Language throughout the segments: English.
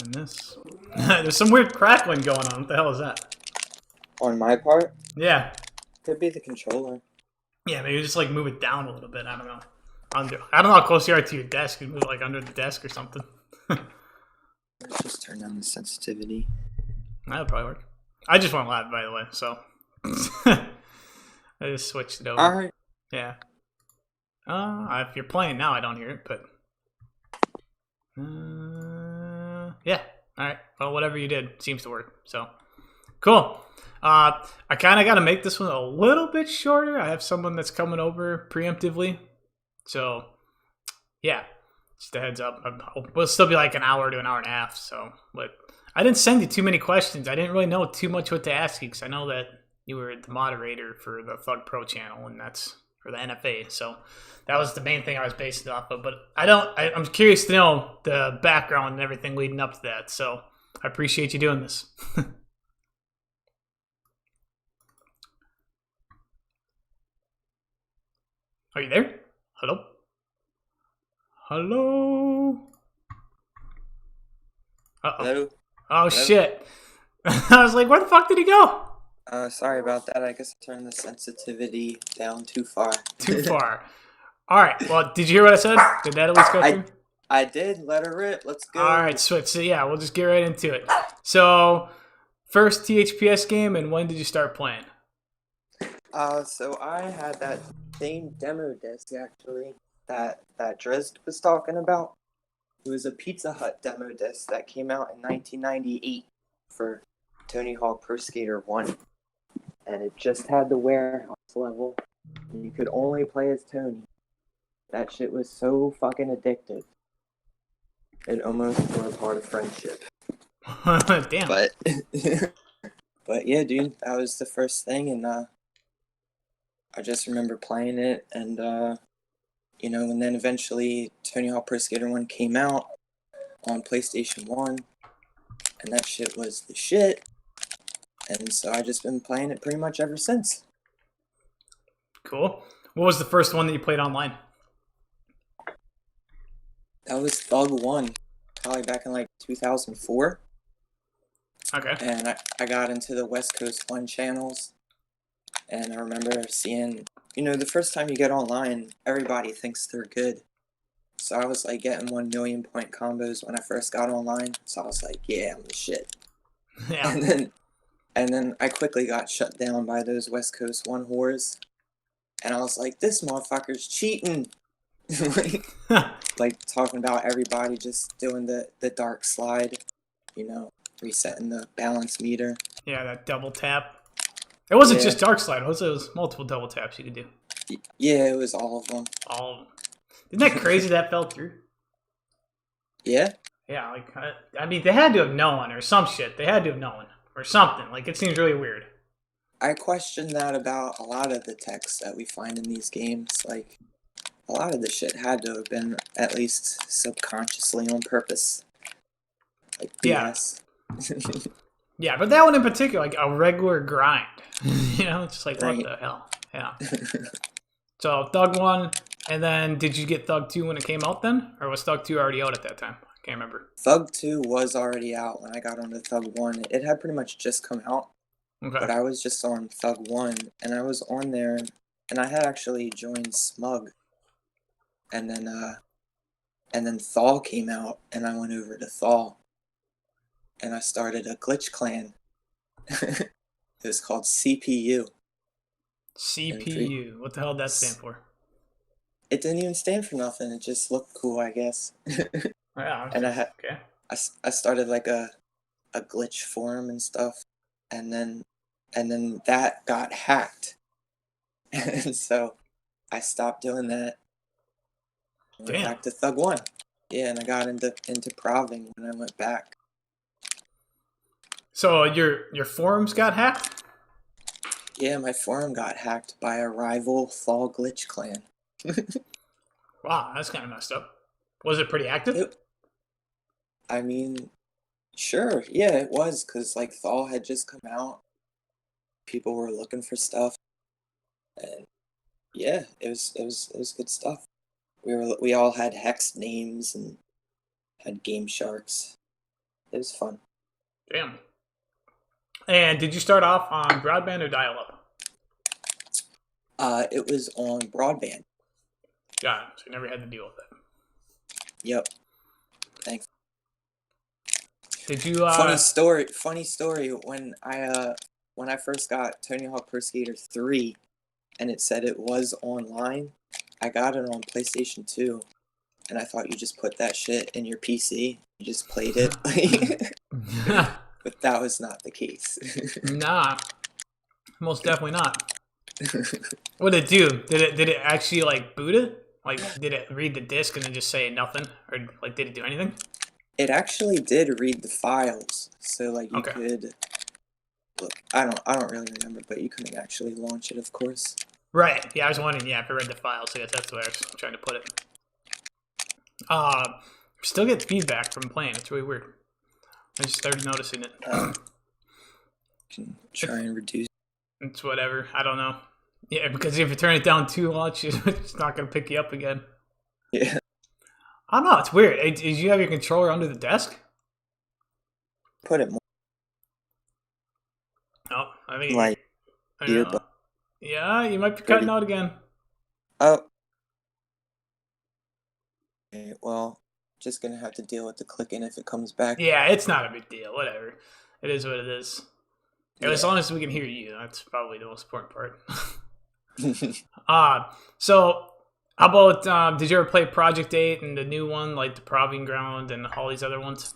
And this. There's some weird crackling going on. What the hell is that? On my part, Yeah. could be the controller. Yeah, maybe just like move it down a little bit. I don't know. I don't know how close you are to your desk. You move it like under the desk or something. Let's just turn down the sensitivity. That'll probably work. I just went live, by the way, so I just switched it over. All right. Yeah. If you're playing now, I don't hear it, but yeah. All right. Well, whatever you did seems to work. So cool. I kind of got to make this one a little bit shorter. I have someone that's coming over preemptively, so yeah. Just a heads up. We'll still be like an hour to an hour and a half. So, but I didn't send you too many questions. I didn't really know too much what to ask you because I know that you were the moderator for the Thug Pro channel, and that's for the NFA. So that was the main thing I was basing it off of. But I'm curious to know the background and everything leading up to that. So I appreciate you doing this. Are you there? Hello? Hello? Uh-oh. Hello. Oh, shit. I was like, where the fuck did he go? Sorry about that. I guess I turned the sensitivity down too far. Too far. All right. Well, did you hear what I said? Did that at least go through? I did. Let her rip. Let's go. All right, switch. So, yeah, we'll just get right into it. So, first THPS game, and when did you start playing? So I had that same demo disc, actually, that Drizzt was talking about. It was a Pizza Hut demo disc that came out in 1998 for Tony Hawk Pro Skater 1. And it just had the warehouse level. And you could only play as Tony. That shit was so fucking addictive. It almost tore apart a friendship. Damn. But yeah, dude, that was the first thing, and I just remember playing it, and and then eventually Tony Hawk Pro Skater 1 came out on PlayStation 1, and that shit was the shit. And so I just been playing it pretty much ever since. Cool. What was the first one that you played online? That was Thug 1, probably back in like 2004. Okay. And I got into the West Coast 1 channels, and I remember seeing, the first time you get online, everybody thinks they're good. So I was like getting 1 million point combos when I first got online. So I was like, yeah, I'm the shit. Yeah. And then I quickly got shut down by those West Coast 1 whores. And I was like, this motherfucker's cheating. like talking about everybody just doing the dark slide, resetting the balance meter. Yeah, that double tap. It wasn't just dark slide. It was multiple double taps you could do. Yeah, it was all of them. All of them. Isn't that crazy that fell through? Yeah? Yeah, like, I mean, they had to have known or some shit. They had to have known or something. Like, it seems really weird. I question that about a lot of the texts that we find in these games. Like, a lot of the shit had to have been at least subconsciously on purpose. Like, BS. Yeah. Yeah, but that one in particular, like a regular grind. It's just like, right. What the hell? Yeah. So, Thug 1, and then did you get Thug 2 when it came out then? Or was Thug 2 already out at that time? I can't remember. Thug 2 was already out when I got onto Thug 1. It had pretty much just come out. Okay. But I was just on Thug 1, and I was on there, and I had actually joined Smug. And then Thaw came out, and I went over to Thaw. And I started a glitch clan. It was called CPU. CPU. What the hell did that stand for? It didn't even stand for nothing. It just looked cool, I guess. Yeah. And I started like a glitch forum and stuff, and then that got hacked, and so I stopped doing that. And went back to Thug 1. Yeah, and I got into proving when I went back. So your forums got hacked? Yeah, my forum got hacked by a rival Thaw glitch clan. Wow, that's kind of messed up. Was it pretty active? I mean, sure, yeah, it was, because like Thaw had just come out. People were looking for stuff, and yeah, it was good stuff. We all had hex names and had Game Sharks. it was fun. Damn. And did you start off on broadband or dial-up? It was on broadband. Got it. So you never had to deal with it. Yep. Thanks. Did you? Funny story. Funny story. When I first got Tony Hawk Pro Skater 3, and it said it was online, I got it on PlayStation 2, and I thought you just put that shit in your PC. You just played it. But that was not the case. Nah, most definitely not. What did it do? Did it actually like boot it? Like, did it read the disc and then just say nothing, or like did it do anything? It actually did read the files, so like you could look. I don't really remember, but you couldn't actually launch it, of course. Right. Yeah, I was wondering. Yeah, if it read the files, I guess that's where I was trying to put it. Still get feedback from playing. It's really weird. I just started noticing it. Can try and reduce. It's whatever. I don't know. Yeah, because if you turn it down too much, it's not going to pick you up again. Yeah. I don't know. It's weird. Did you have your controller under the desk? Put it more. No, I mean, Like here, but yeah, you might be cutting out again. oh. Okay, well, just gonna have to deal with the clicking if it comes back. Yeah, it's not a big deal. Whatever. It is what it is. Yeah. As long as we can hear you, that's probably the most important part. So how about did you ever play Project 8 and the new one, like the Proving Ground and all these other ones?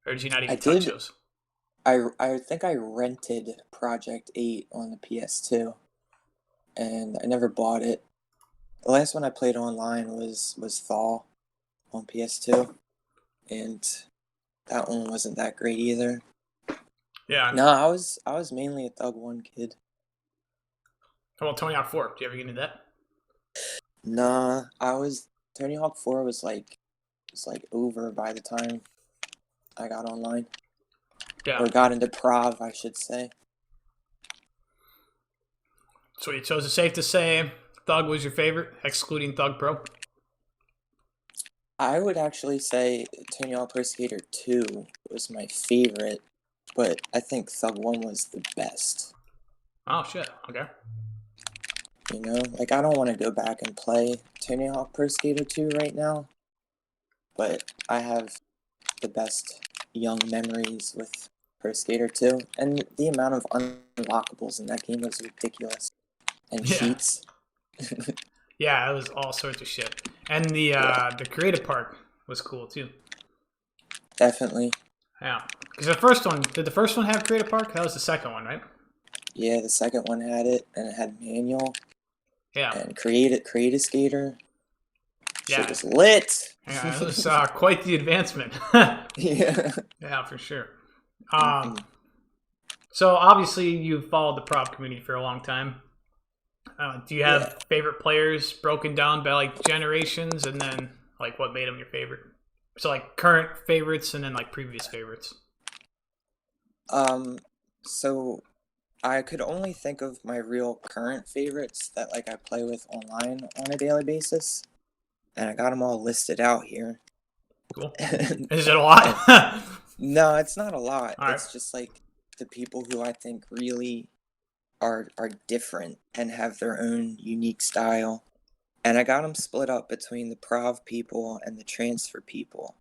Or did you not even touch those? I think I rented Project 8 on the PS2, and I never bought it. The last one I played online was Thaw on PS2, and that one wasn't that great either. Yeah. No, I was mainly a Thug 1 kid. How about Tony Hawk 4? Did you ever get into that? Nah, Tony Hawk 4 was like over by the time I got online. Yeah. Or got into Prov, I should say. Sweet. So is it safe to say Thug was your favorite, excluding Thug Pro? I would actually say Tony Hawk Pro Skater 2 was my favorite, but I think Thug 1 was the best. Oh, shit. Okay. You know, like I don't want to go back and play Tony Hawk Pro Skater 2 right now, but I have the best young memories with Pro Skater 2, and the amount of unlockables in that game was ridiculous. And cheats. Yeah, it was all sorts of shit. And the creative part was cool too. Definitely. Yeah. Because the first one, did the first one have creative park? That was the second one, right? Yeah, the second one had it, and it had manual. Yeah. And create a skater. Yeah. Shit was lit. Yeah, it was quite the advancement. Yeah. Yeah, for sure. So obviously you've followed the prop community for a long time. Do you have favorite players broken down by like generations, and then like what made them your favorite? So like current favorites and then like previous favorites. So I could only think of my real current favorites that like I play with online on a daily basis, and I got them all listed out here. Cool. Is it a lot? No, it's not a lot. All it's just like the people who I think really are different and have their own unique style. And I got them split up between the Prov people and the transfer people.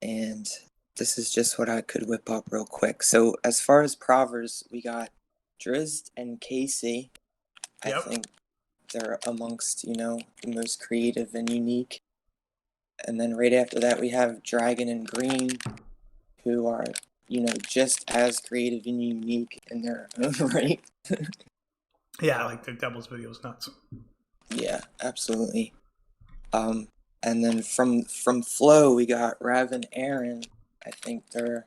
And this is just what I could whip up real quick. So as far as Provers, we got Drizzt and Casey. I think they're amongst, you know, the most creative and unique. And then right after that, we have Dragon and Green, who are, you know, just as creative and unique in their own right. Yeah, like the Devil's videos nuts. Yeah, absolutely. And then from Flow, we got Rav and Aaron. I think they're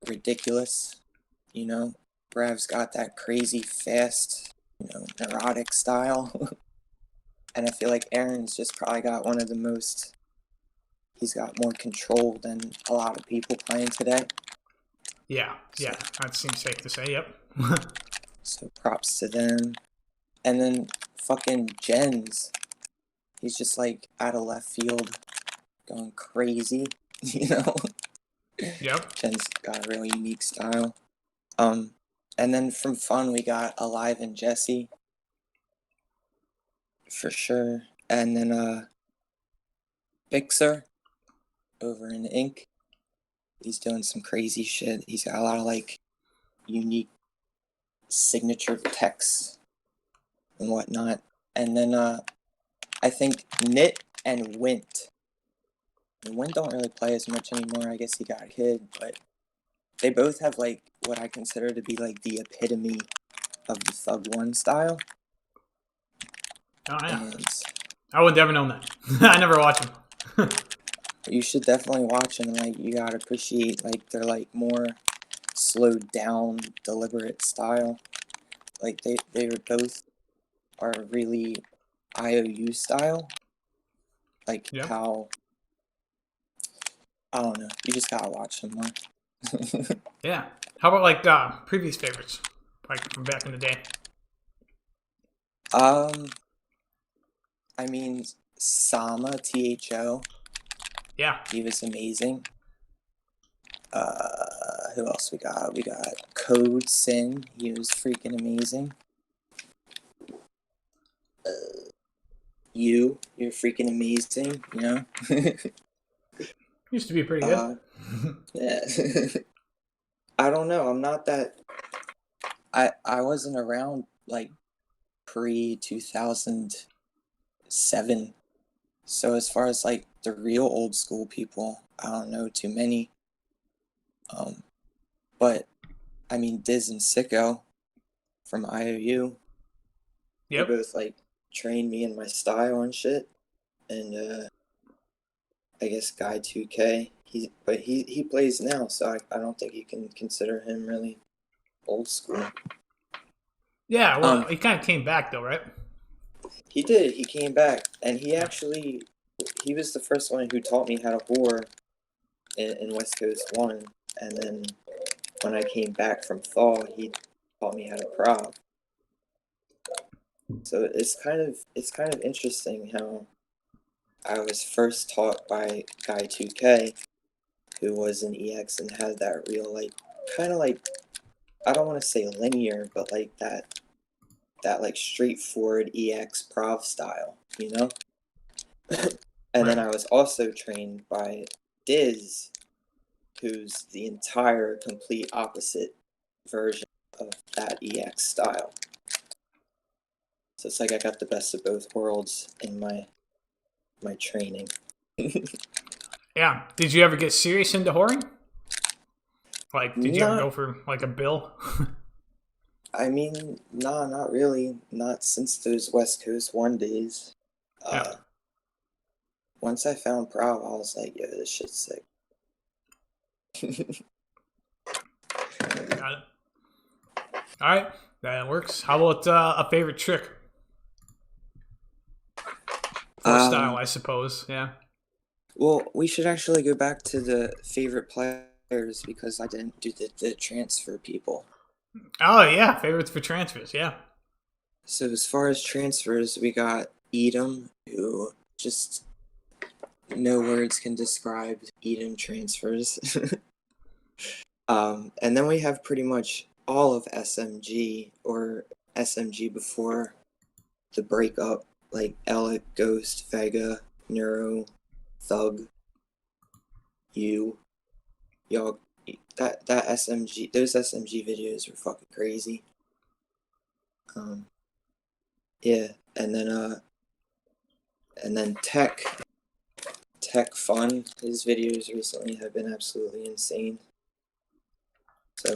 ridiculous. You know, Rav's got that crazy fast, you know, neurotic style. And I feel like Aaron's just probably got one of the most, he's got more control than a lot of people playing today. Yeah, yeah, that seems safe to say, yep. So props to them. And then fucking Jens. He's just like out of left field going crazy. you know. Yep. Jen's got a really unique style. Um, and then from fun we got Alive and Jesse for sure, and then Bixer over in Ink. He's doing some crazy shit. He's got a lot of like unique signature texts and whatnot. And then I think Knit and Wint. And Wint don't really play as much anymore. I guess he got a kid, but they both have like what I consider to be like the epitome of the Thug One style. Oh yeah. And I would never known that. I never watch them. you should definitely watch them. Like you gotta appreciate like their like more slowed down, deliberate style. Like they were both are really IOU style. Like Yep. how I don't know. You just gotta watch them more. Yeah. How about like previous favorites, like from back in the day? um, I mean Sama Tho. Yeah. He was amazing. Who else we got? We got Code Sin. He was freaking amazing. You're freaking amazing. You know. Used to be pretty good. Yeah. I don't know. I'm not that. I wasn't around like pre 2007. So as far as like the real old school people, I don't know too many. But I mean Diz and Sicko from IOU, they Yep. both like trained me in my style and shit. And I guess Guy 2K, he plays now, so I don't think you can consider him really old school. Yeah. Well, Um, he kind of came back though, right? he did. He came back, and he was the first one who taught me how to whore in West Coast One, and then when I came back from Thaw, he taught me how to prov. So it's kind of interesting how I was first taught by Guy 2K, who was an EX and had that real like kind of like I don't want to say linear, but like that like straightforward EX prov style, you know? And then Right. I was also trained by Diz, who's the entire complete opposite version of that EX style. So it's like I got the best of both worlds in my training. Yeah. Did you ever get serious into whoring? Like, did you ever go Not, for like a bill? I mean, nah, not really. Not since those West Coast One days. Yeah. Uh, Once I found Prov, I was like, yo, this shit's sick. Got it. All right. That works. How about a favorite trick or style? um, I suppose. Yeah. well, we should actually go back to the favorite players because I didn't do the transfer people. Oh yeah. Favorites for transfers. Yeah. So as far as transfers, we got Edom, who just no words can describe Edom transfers. And then we have pretty much all of SMG or SMG before the breakup, like Alec, Ghost, Vega, Neuro, Thug, you, y'all. That SMG, those SMG videos were fucking crazy. Yeah, and then Tech Fun. His videos recently have been absolutely insane. So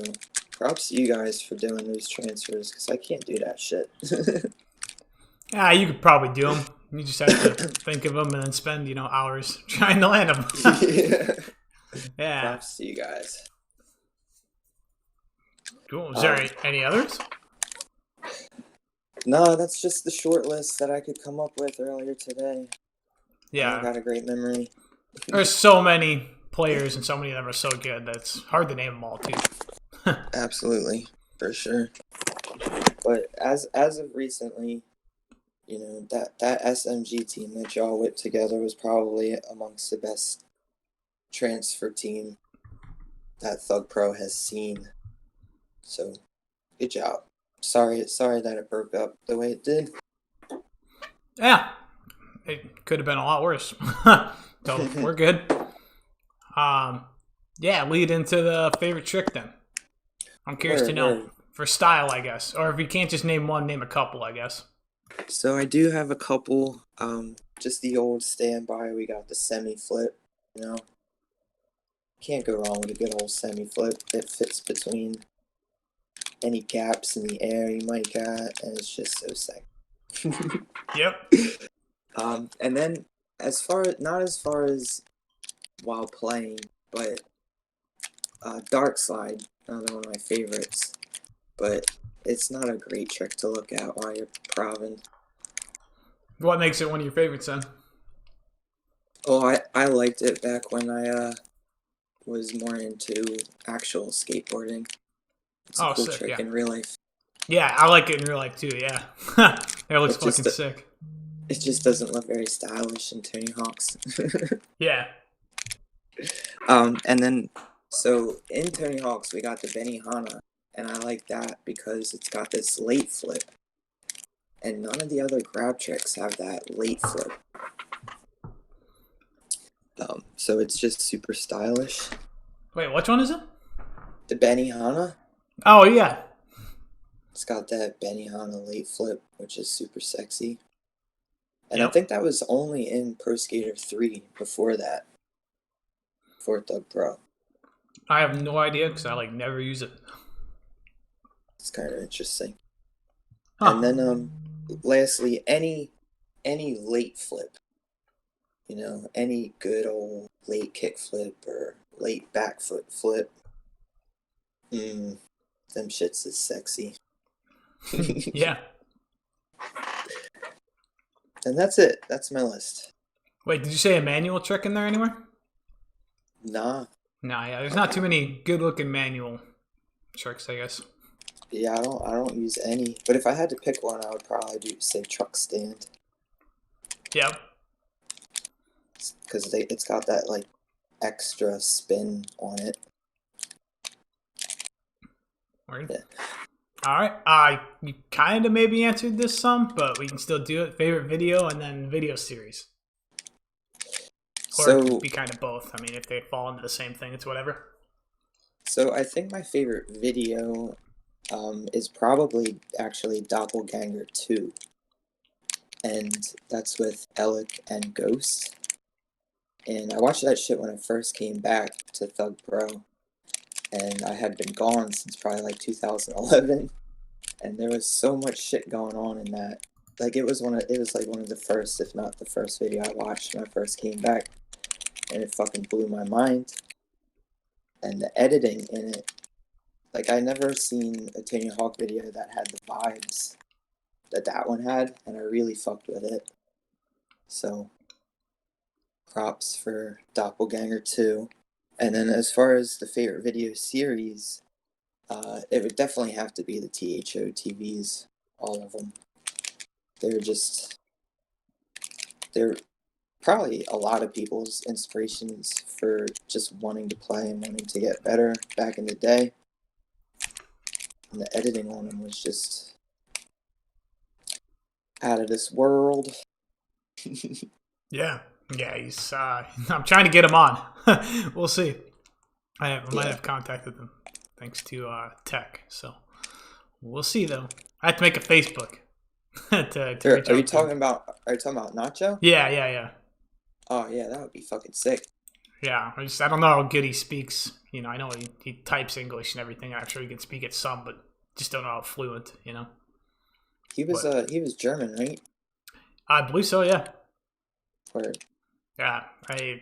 props to you guys for doing those transfers because I can't do that shit. Yeah. You could probably do them. You just have to think of them and then spend hours trying to land them. Yeah. Yeah. Props to you guys. Cool. Is there Um, any others? no, that's just the short list that I could come up with earlier today. I Yeah. got a great memory. There's so many players and so many of them are so good that's hard to name them all too. Absolutely, for sure. But as of recently, you know, that SMG team that y'all whipped together was probably amongst the best transfer team that Thug Pro has seen. So, good job. Sorry that it broke up the way it did. Yeah, it could have been a lot worse. So we're good. Yeah, lead into the favorite trick then. I'm curious to know for style, I guess, or if you can't just name one, name a couple, I guess. So I do have a couple. Just the old standby. We got the semi flip. You know, can't go wrong with a good old semi flip. It fits between any gaps in the air you might got, and it's just so sick. Yep. And then not as far as while playing, but Dark Slide, another one of my favorites. But it's not a great trick to look at while you're proving. What makes it one of your favorites then? Oh, I liked it back when I was more into actual skateboarding. It's a cool sick, trick yeah. in real life. Yeah, I like it in real life too, yeah. It looks fucking sick. It just doesn't look very stylish in Tony Hawk's. Yeah. And then, so in Tony Hawk's, we got the Benihana, and I like that because it's got this late flip. And none of the other grab tricks have that late flip. So it's just super stylish. Wait, which one is it? The Benihana. Oh, yeah. It's got that Benihana late flip, which is super sexy. And Yep. I think that was only in Pro Skater 3 before that. For Thug Pro. I have no idea because I never use it. It's kind of interesting. Huh. And then lastly, any late flip. You know, any good old late kick flip or late back foot flip. Them shits is sexy. Yeah. And that's it. That's my list. Wait, did you say a manual trick in there anywhere? Nah. Nah, yeah. There's not too many good-looking manual tricks, I guess. Yeah, I don't use any. But if I had to pick one, I would probably say truck stand. Yep. Because it's got that extra spin on it. Word. Yeah. All right. You kind of maybe answered this some, but we can still do it. Favorite video and then video series. Or it could be kind of both. I mean, if they fall into the same thing, it's whatever. So I think my favorite video is probably actually Doppelganger 2. And that's with Alec and Ghost. And I watched that shit when I first came back to Thug Pro. And I had been gone since probably 2011. And there was so much shit going on in that. It was one of the first, if not the first video I watched when I first came back. And it fucking blew my mind. And the editing in it, I never seen a Tony Hawk video that had the vibes that one had, and I really fucked with it. So, props for Doppelganger 2. And then as far as the favorite video series, it would definitely have to be the THO TVs, all of them. They're probably a lot of people's inspirations for just wanting to play and wanting to get better back in the day. And the editing on them was just out of this world. Yeah. He's. I'm trying to get him on. We'll see. I might have contacted them thanks to Tech. So we'll see though. I have to make a Facebook. Are you talking about Nacho? Yeah. Oh yeah, that would be fucking sick. Yeah, I don't know how good he speaks. You know, I know he types English and everything. I'm sure he can speak it some, but just don't know how fluent. You know. He was German, right? I believe so. Yeah. Or yeah, I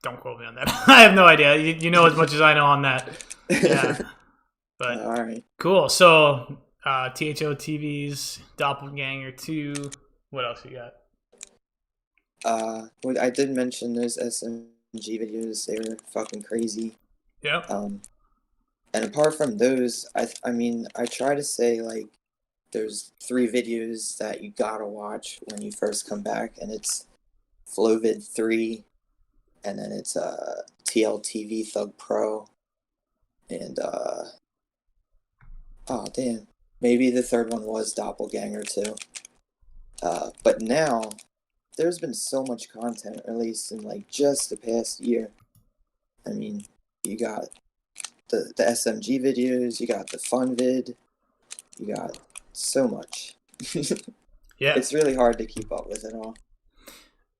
don't quote me on that. I have no idea. You know as much as I know on that. Yeah. But all right. Cool. So THO TVs, Doppelganger 2. What else you got? I did mention those SMG videos. They were fucking crazy. Yep. And apart from those, I mean, I try to say there's 3 videos that you gotta watch when you first come back, and it's Flowvid 3, and then it's TLTV Thug Pro, and oh damn, maybe the third one was Doppelganger too. But now there's been so much content released in like just the past year. I mean, you got the SMG videos, you got the fun vid, you got so much. Yeah. It's really hard to keep up with it all.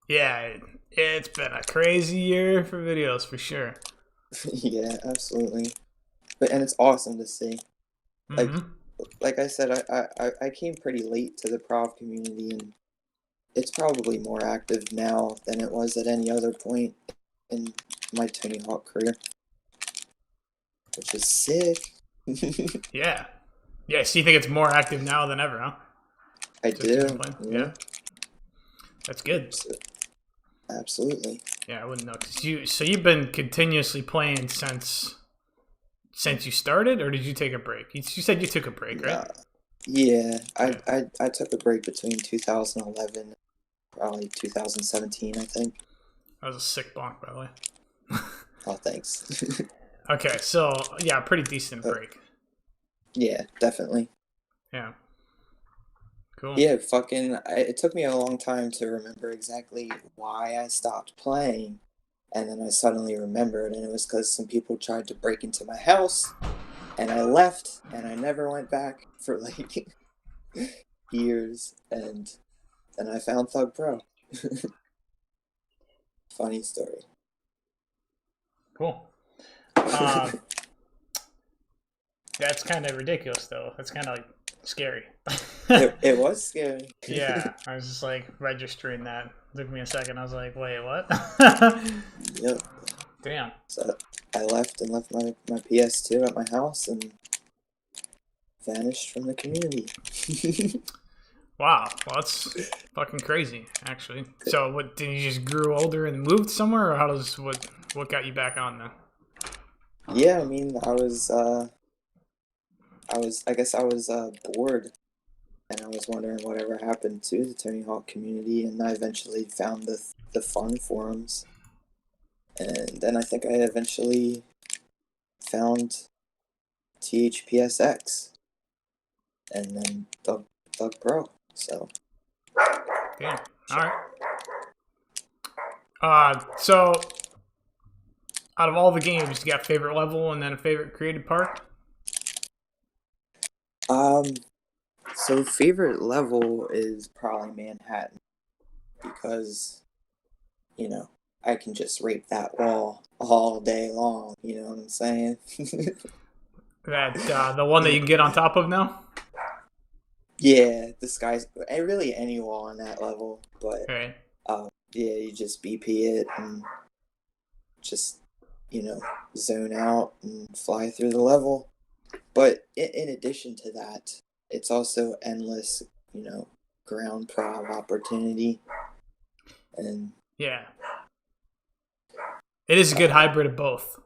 Yeah, it's been a crazy year for videos for sure. Yeah, absolutely. And it's awesome to see. Like Mm-hmm. like I said, I came pretty late to the prov community, and it's probably more active now than it was at any other point in my Tony Hawk career, which is sick. Yeah. Yeah, so you think it's more active now than ever, huh? I Since you've been do. playing? Yeah, Yeah. That's good. absolutely. Yeah, I wouldn't know. So you've been continuously playing since you started, or did you take a break? You said you took a break, right? Yeah, Yeah. I took a break between 2011 and probably 2017, I think. That was a sick bonk, by the way. Oh, thanks. Okay, so yeah, pretty decent break. Yeah, definitely. Yeah. Cool. Yeah, it took me a long time to remember exactly why I stopped playing, and then I suddenly remembered, and it was because some people tried to break into my house, and I left, and I never went back for like years, and then I found Thug Pro. Funny story. Cool. That's kind of ridiculous, though. That's kind of like scary. It was scary. Yeah, I was just like registering that. It took me a second. I was like, wait, what? Yep. Damn. So I left my PS2 at my house and vanished from the community. Wow. Well, that's fucking crazy, actually. So, what did you just grew older and moved somewhere, or what got you back on then? Yeah, I mean, I guess I was bored, and I was wondering whatever happened to the Tony Hawk community, and I eventually found the fun forums, and then I think I eventually found THPSX, and then Thug Pro. So Damn. All right. So out of all the games, you got favorite level and then a favorite created park? so favorite level is probably Manhattan, because I can just rape that wall all day long. You know what I'm saying? That the one that you can get on top of now? Yeah, the sky's really any wall on that level, but Right. yeah, you just BP it and just zone out and fly through the level. But in addition to that, it's also endless, ground prov opportunity, and Yeah. It is a good hybrid of both,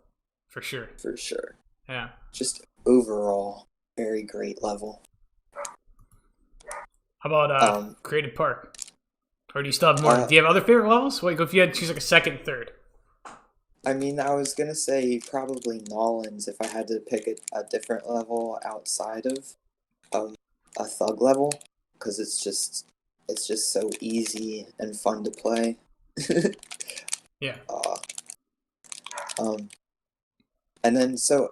for sure. for sure, Yeah. just overall very great level. How about created park? Or do you still have more? Uh, Do you have other favorite levels? Wait, if you had to choose like a second, third. I mean, I was gonna say probably Nolan's if I had to pick a different level outside of a thug level, because it's just so easy and fun to play. Yeah. uh, um, and then so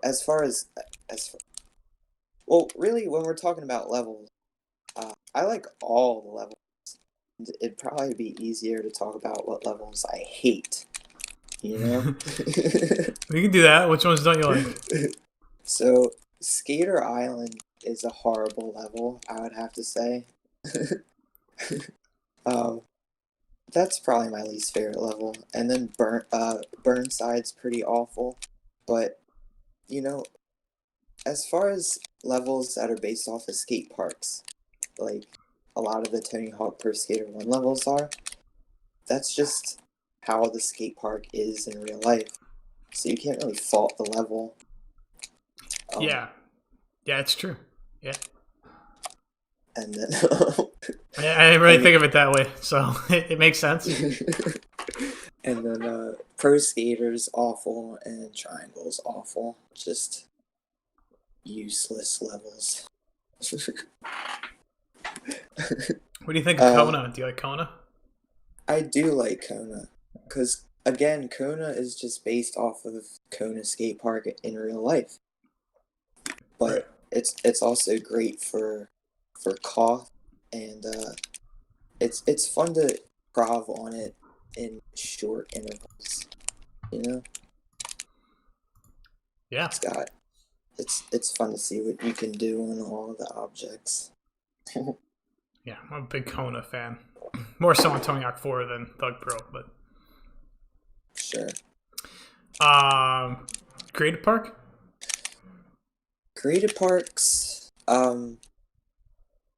well, really, when we're talking about levels, I like all the levels. It'd probably be easier to talk about what levels I hate. You know. We can do that. Which ones don't you like? So, Skater Island is a horrible level, I would have to say. um, that's probably my least favorite level. And then Burnside's pretty awful. But, you know, as far as levels that are based off of skate parks, like a lot of the Tony Hawk Pro Skater 1 levels are, that's just how the skate park is in real life. So you can't really fault the level. Yeah. Yeah, it's true. Yeah. And then I didn't really think of it that way, so it makes sense. And then Pro Skater's awful, and Triangle's awful. Just useless levels. What do you think of Kona? Do you like Kona? I do like Kona, because again, Kona is just based off of Kona Skate Park in real life. Right. But it's also great for cough, and it's fun to prov on it in short intervals. You know, Yeah. it's fun to see what you can do on all the objects. Yeah, I'm a big Kona fan. More so on Tony Hawk 4 than Thug Pro, but Sure. Creative Park? Creative parks.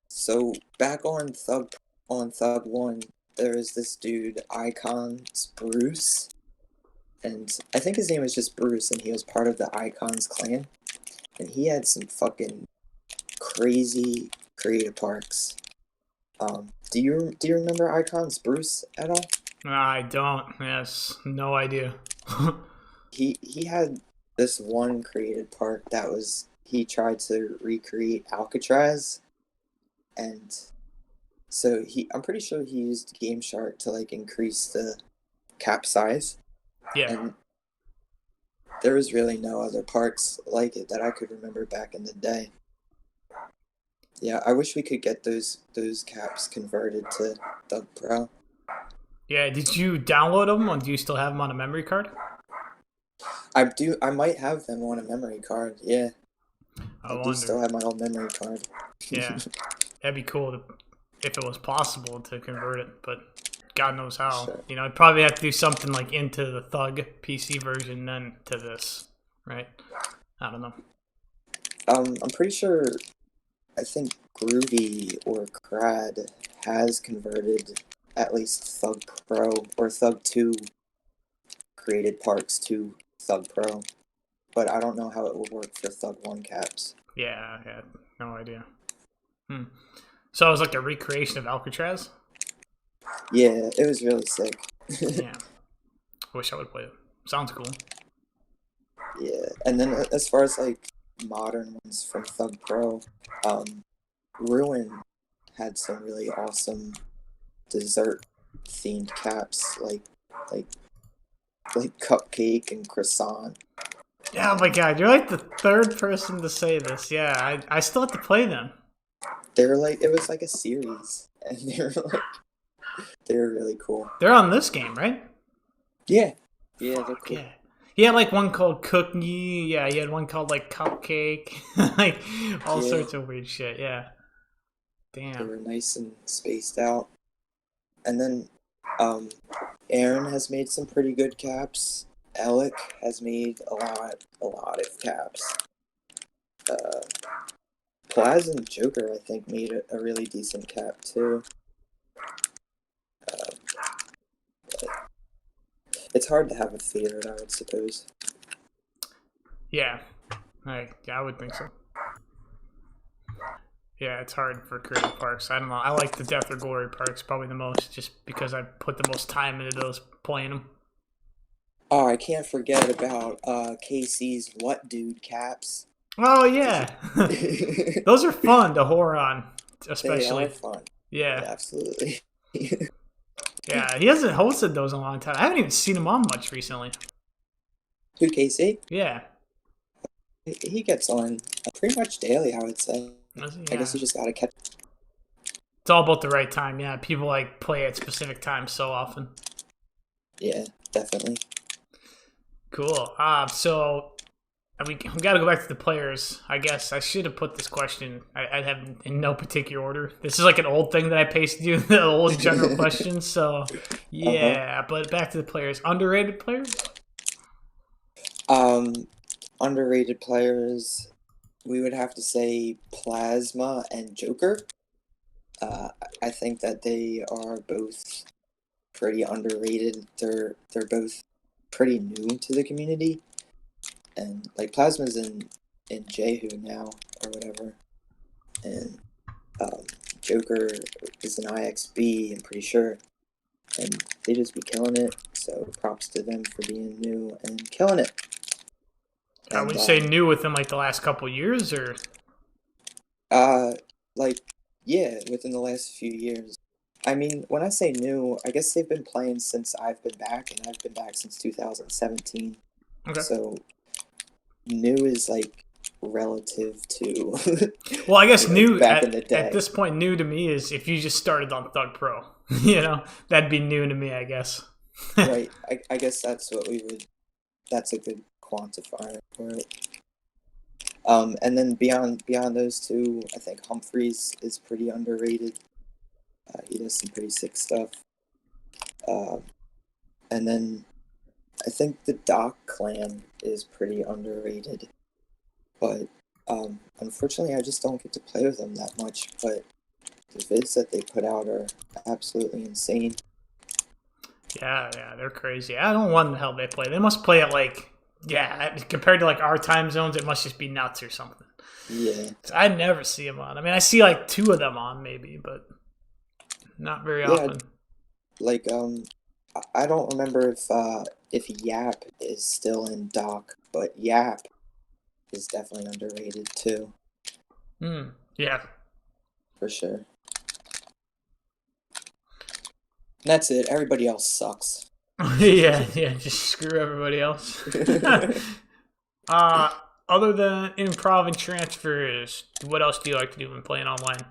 So back on Thug 1, there was this dude, Icons Bruce, and I think his name was just Bruce, and he was part of the Icons clan, and he had some fucking crazy creative parks. Do you remember Icons Bruce at all? I don't. Yes, no idea. He had this one creative park that was he tried to recreate Alcatraz, and so I'm pretty sure he used Game Shark to like increase the cap size, Yeah. and there was really no other parks like it that I could remember back in the day. Yeah, I wish we could get those caps converted to Thug Pro. Yeah, did you download them, or do you still have them on a memory card? I might have them on a memory card. Yeah, I I do wonder. still have my old memory card. Yeah, that'd be cool if it was possible to convert it, but God knows how. Sure. You know, I'd probably have to do something like into the Thug PC version, then to this, right? I don't know. I'm pretty sure. I think Groovy or Crad has converted at least Thug Pro or Thug 2 created parks to Thug Pro, but I don't know how it will work for Thug 1 caps. Yeah, I had no idea. So it was like a recreation of Alcatraz? Yeah, it was really sick. Yeah. I wish I would play it. Sounds cool. Yeah, and then as far as like modern ones from Thug Pro, Ruin had some really awesome dessert themed caps like like cupcake and croissant. Yeah, oh my God, you're like the third person to say this. Yeah, I still have to play them. They were like it was like a series, and they were really cool. They're on this game, right? Yeah, yeah, they're Fuck cool. yeah. He had like one called Cookie. Yeah, he had one called like Cupcake. Like all Yeah, sorts of weird shit. Yeah. they Damn. were nice and spaced out. And then, Aaron has made some pretty good caps. Alec has made a lot of caps. Uh, Plaz and Joker, I think, made a really decent cap too. But it's hard to have a favorite, I would suppose. Yeah. Yeah, I would think so. Yeah, it's hard for creative parks. I don't know. I like the Death or Glory parks probably the most, just because I put the most time into those playing them. Oh, I can't forget about KC's What Dude caps. Oh yeah, They those are fun to horror on, are especially. fun. Yeah, Absolutely. yeah. He hasn't hosted those in a long time. I haven't even seen him on much recently. Who, KC? Yeah, He gets on pretty much daily, I would say. I yeah. guess you just gotta catch. It's all about the right time. Yeah, people like play at specific times so often. Yeah, definitely. Cool. So we got to go back to the players. I guess I should have put this question. I have in no particular order. This is like an old thing that I pasted you, the old general questions. So yeah, but back to the players. Underrated players? Underrated players, we would have to say Plasma and Joker. I think that they are both pretty underrated. They're both pretty new to the community, and like Plasma's in Jehu now or whatever, and Joker is in IXB. I'm pretty sure, and they just be killing it. So props to them for being new and killing it. I would say new within like the last couple years, or like yeah, within the last few years. I mean, when I say new, I guess they've been playing since I've been back, and I've been back since 2017. okay. So new is like relative to Well, I guess new back in the at day. this point, new to me is if you just started on Thug Pro. That'd be new to me, I guess. Right. I guess that's what we would. That's a good quantifier for it. And then beyond those two, I think Humphreys is pretty underrated. He does some pretty sick stuff. And then I think the Doc clan is pretty underrated. But unfortunately, I just don't get to play with them that much. But the vids that they put out are absolutely insane. Yeah, they're crazy. I don't know what the hell they play. They must play at like, compared to like our time zones, it must just be nuts or something. Yeah. I never see them on. I mean, I see like 2 of them on maybe, but not very often. Like I don't remember if Yap is still in Doc, but Yap is definitely underrated too. Yeah. For sure. And that's it. Everybody else sucks. yeah, just screw everybody else. Other than improv and transfers, what else do you like to do when playing online?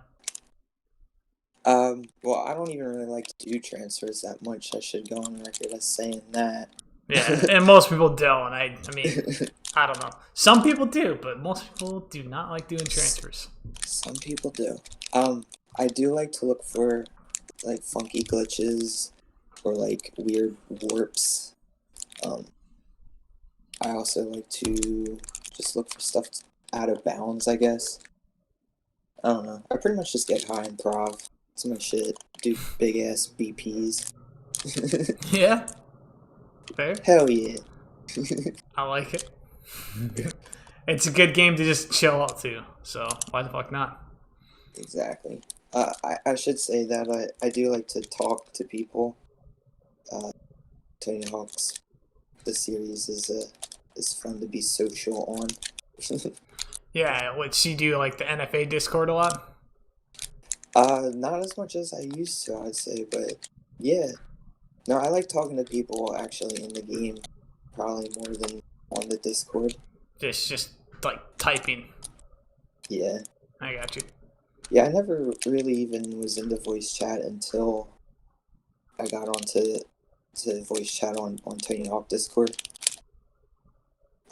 Well, I don't even really like to do transfers that much. I should go on record as saying that. Yeah, and most people don't. I mean, I don't know. Some people do, but most people do not like doing transfers. Some people do. I do like to look for like funky glitches or like weird warps. I also like to just look for stuff out of bounds, I guess. I don't know. I pretty much just get high improv. That's my shit. Do big ass BPs. Yeah. Fair. Hell yeah. I like it. It's a good game to just chill out to, so why the fuck not? Exactly. I should say that I do like to talk to people. Tony Hawk's the series is fun to be social on. Yeah, what you do like the NFA Discord a lot? Not as much as I used to, I'd say, but yeah. No, I like talking to people actually in the game, probably more than on the Discord. Just like typing. Yeah. I got you. Yeah, I never really even was into voice chat until I got onto voice chat on Tony Hawk Discord.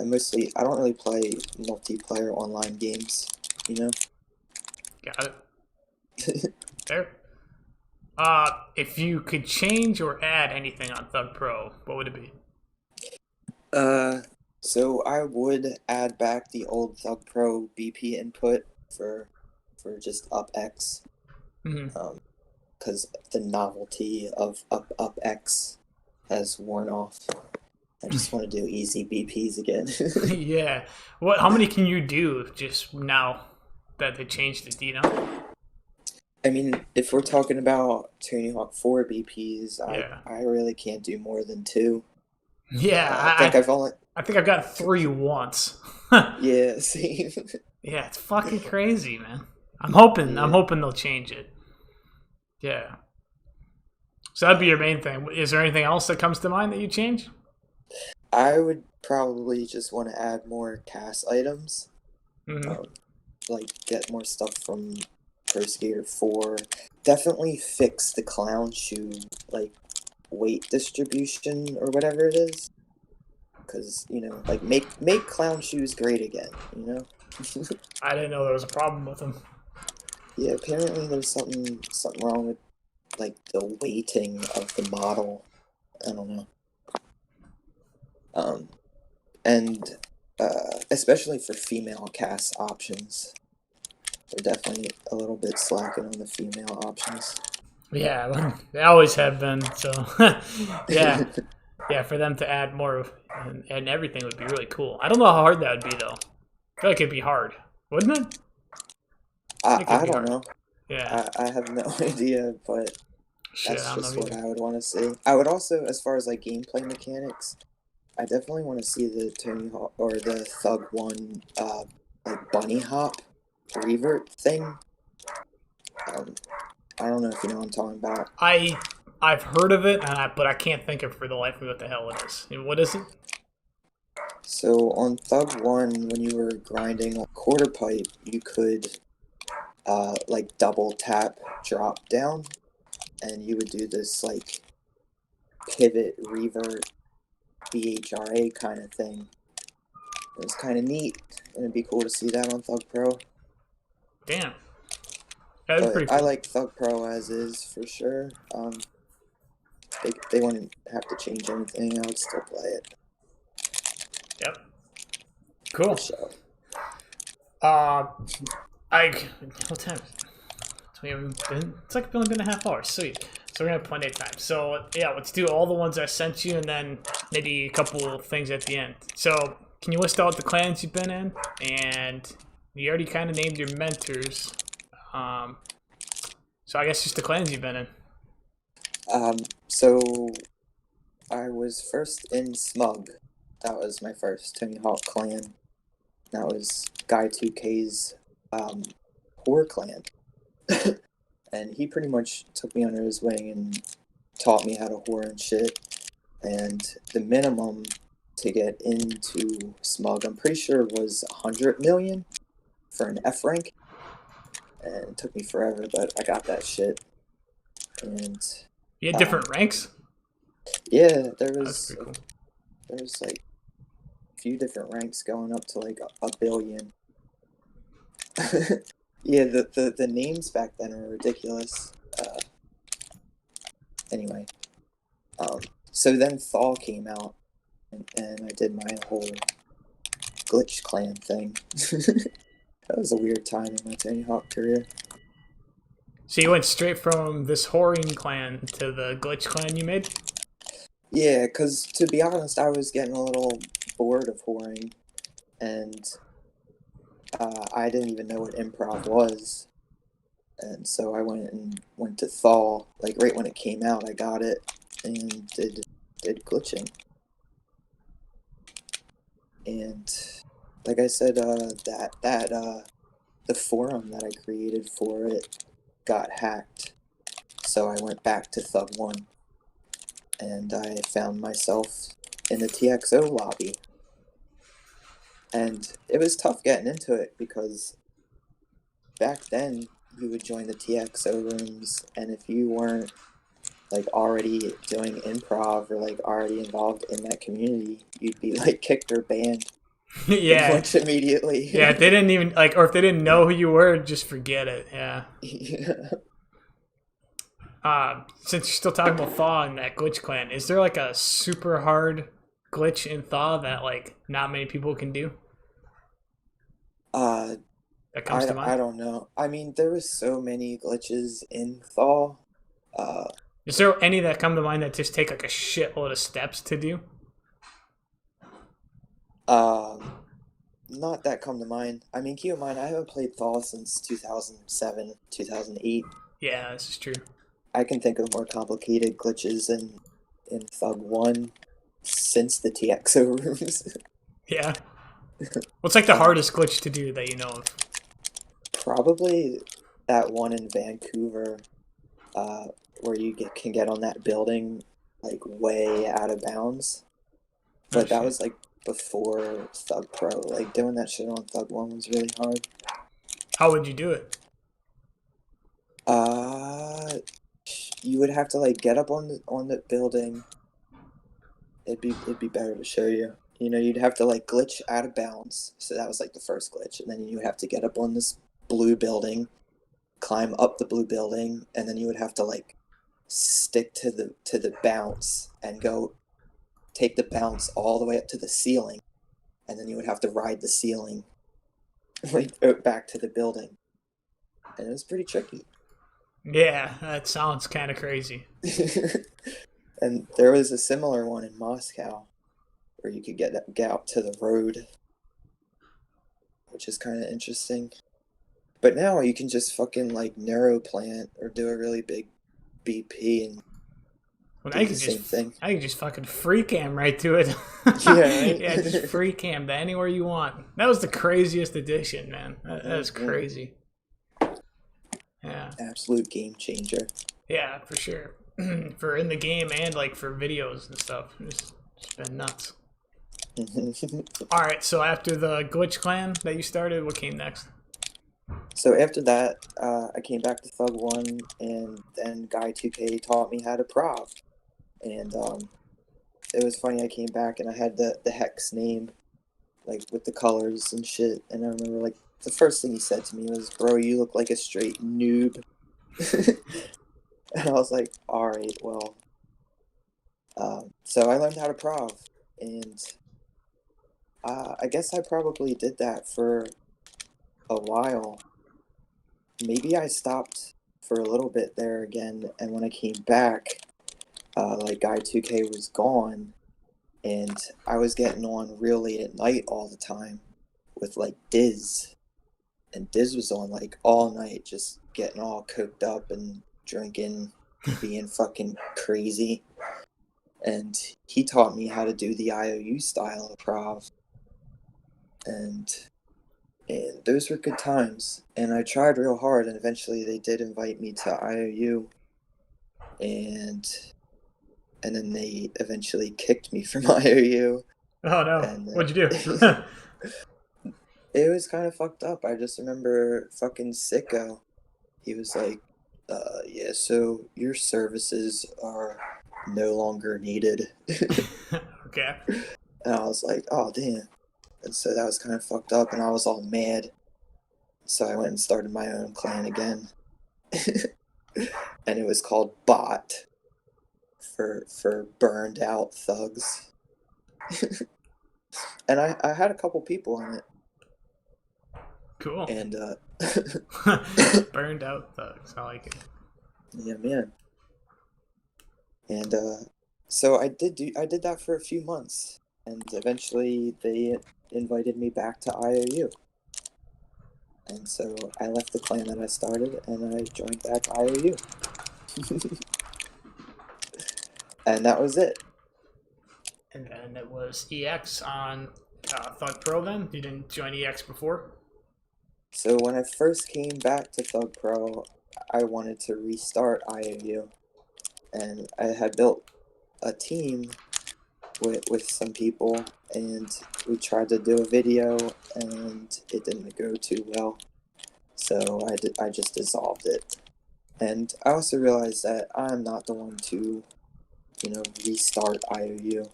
I don't really play multiplayer online games, you know? Got it. Fair. If you could change or add anything on Thug Pro, what would it be? So I would add back the old Thug Pro BP input for just up X. Because the novelty of up X has worn off. I just want to do easy BPs again. Yeah. How many can you do just now that they changed it, do you know? I mean, if we're talking about Tony Hawk 4 BPs, Yeah. I really can't do more than 2. Yeah, I think I've got 3 once. Yeah, same. Yeah, it's fucking crazy, man. I'm hoping they'll change it. Yeah. So that'd be your main thing. Is there anything else that comes to mind that you change? I would probably just want to add more cast items. Like get more stuff from Pro Skater 4. Definitely fix the clown shoe like weight distribution or whatever it is. Because, like make clown shoes great again, I didn't know there was a problem with them. Yeah, apparently there's something wrong with like the weighting of the model. I don't know. And especially for female cast options, they're definitely a little bit slacking on the female options. Yeah, they always have been. So, yeah, for them to add more and everything would be really cool. I don't know how hard that would be though. I feel like it'd be hard, wouldn't it? I don't know. Yeah, I have no idea, but Shit, That's I don't know just what either. I would want to see. I would also, as far as like gameplay mechanics, I definitely want to see the Tony Hawk or the Thug One, like bunny hop revert thing. Um, I don't know if you know what I'm talking about. I I've heard of it, but I can't think of for the life of me what the hell it is. And what is it? So on Thug One, when you were grinding a quarter pipe, you could like double tap drop down, and you would do this like pivot revert BHRA kind of thing. It was kind of neat, and it'd be cool to see that on Thug Pro. Damn, that is But pretty I cool. like Thug Pro as is for sure. They wouldn't have to change anything. I would still play it Yep, for cool. sure. Uh, I what time? We haven't been. It's like only been a half hour. Sweet. So we're gonna have plenty of time. So yeah, let's do all the ones I sent you, and then maybe a couple things at the end. So can you list out the clans you've been in? And you already kind of named your mentors. Um, so I guess just the clans you've been in. So I was first in Smug. That was my first Tony Hawk clan. That was Guy 2K's horror clan. And he pretty much took me under his wing and taught me how to whore and shit. And the minimum to get into Smug, I'm pretty sure was 100 million for an F rank. And it took me forever, but I got that shit. And You had um, different ranks. yeah, That's pretty cool. there was like a few different ranks going up to like a billion. Yeah, the names back then were ridiculous. Anyway, um, so then Thaw came out, and I did my whole glitch clan thing. That was a weird time in my Tony Hawk career. So you went straight from this whoring clan to the glitch clan you made. Yeah, because to be honest, I was getting a little bored of whoring, and I didn't even know what improv was. And so I went to Thaw, like right when it came out, I got it and did glitching. And like I said, the forum that I created for it got hacked. So I went back to Thug One, and I found myself in the TXO lobby. And it was tough getting into it because back then you would join the TXO rooms, and if you weren't like already doing improv or like already involved in that community, you'd be like kicked or banned pretty Yeah, much immediately. yeah. If they didn't even like, or if they didn't know who you were, just forget it. Yeah. Yeah. Since you're still talking about Thaw and that glitch clan, is there like a super hard glitch in Thaw that like not many people can do Uh, that comes to I mind? don't know. I mean, there was so many glitches in Thaw. Uh, Is there any that come to mind that just take like a shitload of steps to do? um, Not that come to mind. I mean, keep in mind, I haven't played Thaw since 2007, 2008. Yeah, this is true. I can think of more complicated glitches in Thug 1 since the TXO rooms. Yeah. What's like the um, hardest glitch to do that you know of? Probably that one in Vancouver, uh, where can get on that building like way out of bounds. Oh But that shit. was like before Thug Pro. Like doing that shit on Thug 1 was really hard. How would you do it? Uh, you would have to like get up on the building. It'd be better to show you. You know, you'd have to like glitch out of bounds. So that was like the first glitch, and then you would have to get up on this blue building, climb up the blue building, and then you would have to like stick to the bounce and go take the bounce all the way up to the ceiling, and then you would have to ride the ceiling like back to the building, and it was pretty tricky. Yeah, that sounds kind of crazy. And there was a similar one in Moscow where you could get out to the road, which is kind of interesting. But now you can just fucking like narrow plant or do a really big BP and Well, do the same thing. I can just fucking free cam right to it. Yeah, right. Yeah, just free cam to anywhere you want. That was the craziest addition, man. That was crazy. Yeah, Absolute game changer. yeah, for sure. For in the game and like for videos and stuff. It's been nuts. All right, so after the glitch clan that you started, what came next? So after that, I came back to Thug One, and then Guy 2K taught me how to prov. And it was funny. I came back and I had the hex name, like with the colors and shit. And I remember like the first thing he said to me was, "Bro, you look like a straight noob." And I was like, "All right, well." So I learned how to prov, and I guess I probably did that for a while. Maybe I stopped for a little bit there again, and when I came back, like Guy 2K was gone, and I was getting on real late at night all the time with like Diz, and Diz was on like all night, just getting all coked up and drinking, being fucking crazy, and he taught me how to do the IOU style of prov, and those were good times. And I tried real hard, and eventually they did invite me to IOU, and then they eventually kicked me from IOU. Oh no! And What'd you do? it was kind of fucked up. I just remember fucking Sicko. He was like, yeah, so your services are no longer needed. Okay. And I was like, oh, damn. And so that was kind of fucked up, and I was all mad. So I went and started my own clan again. And it was called Bot for burned out thugs. And I had a couple people on it. Cool. And Burned out thugs. I like it. yeah, man. And so I did that for a few months, and eventually they invited me back to IOU. And so I left the clan that I started, and I joined back IOU. And that was it. And then it was EX on Thug Pro then? You didn't join EX before? So when I first came back to Thug Pro, I wanted to restart IOU. And I had built a team with some people, and we tried to do a video, and it didn't go too well. So I just dissolved it. And I also realized that I'm not the one to, restart IOU.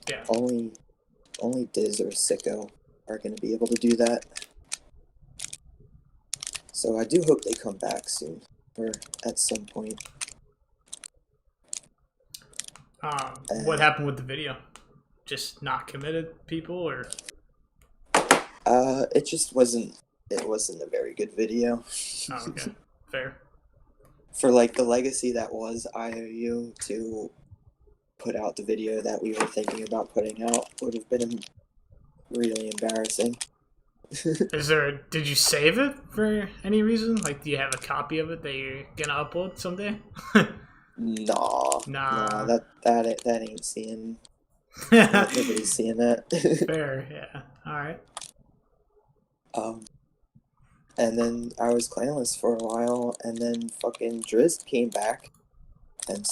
Yeah. Only Diz or Sicko are going to be able to do that. So I do hope they come back soon, or at some point. What happened with the video? Just not committed people, or? It just wasn't. It wasn't a very good video. Oh, okay, fair. For like the legacy that was IOU, to put out the video that we were thinking about putting out would have been really embarrassing. Did you save it for any reason? Like, do you have a copy of it that you're gonna upload someday? Nah, that ain't seeing. Nobody's seeing that. Fair, yeah. All right. And then I was clanless for a while, and then fucking Drizzt came back and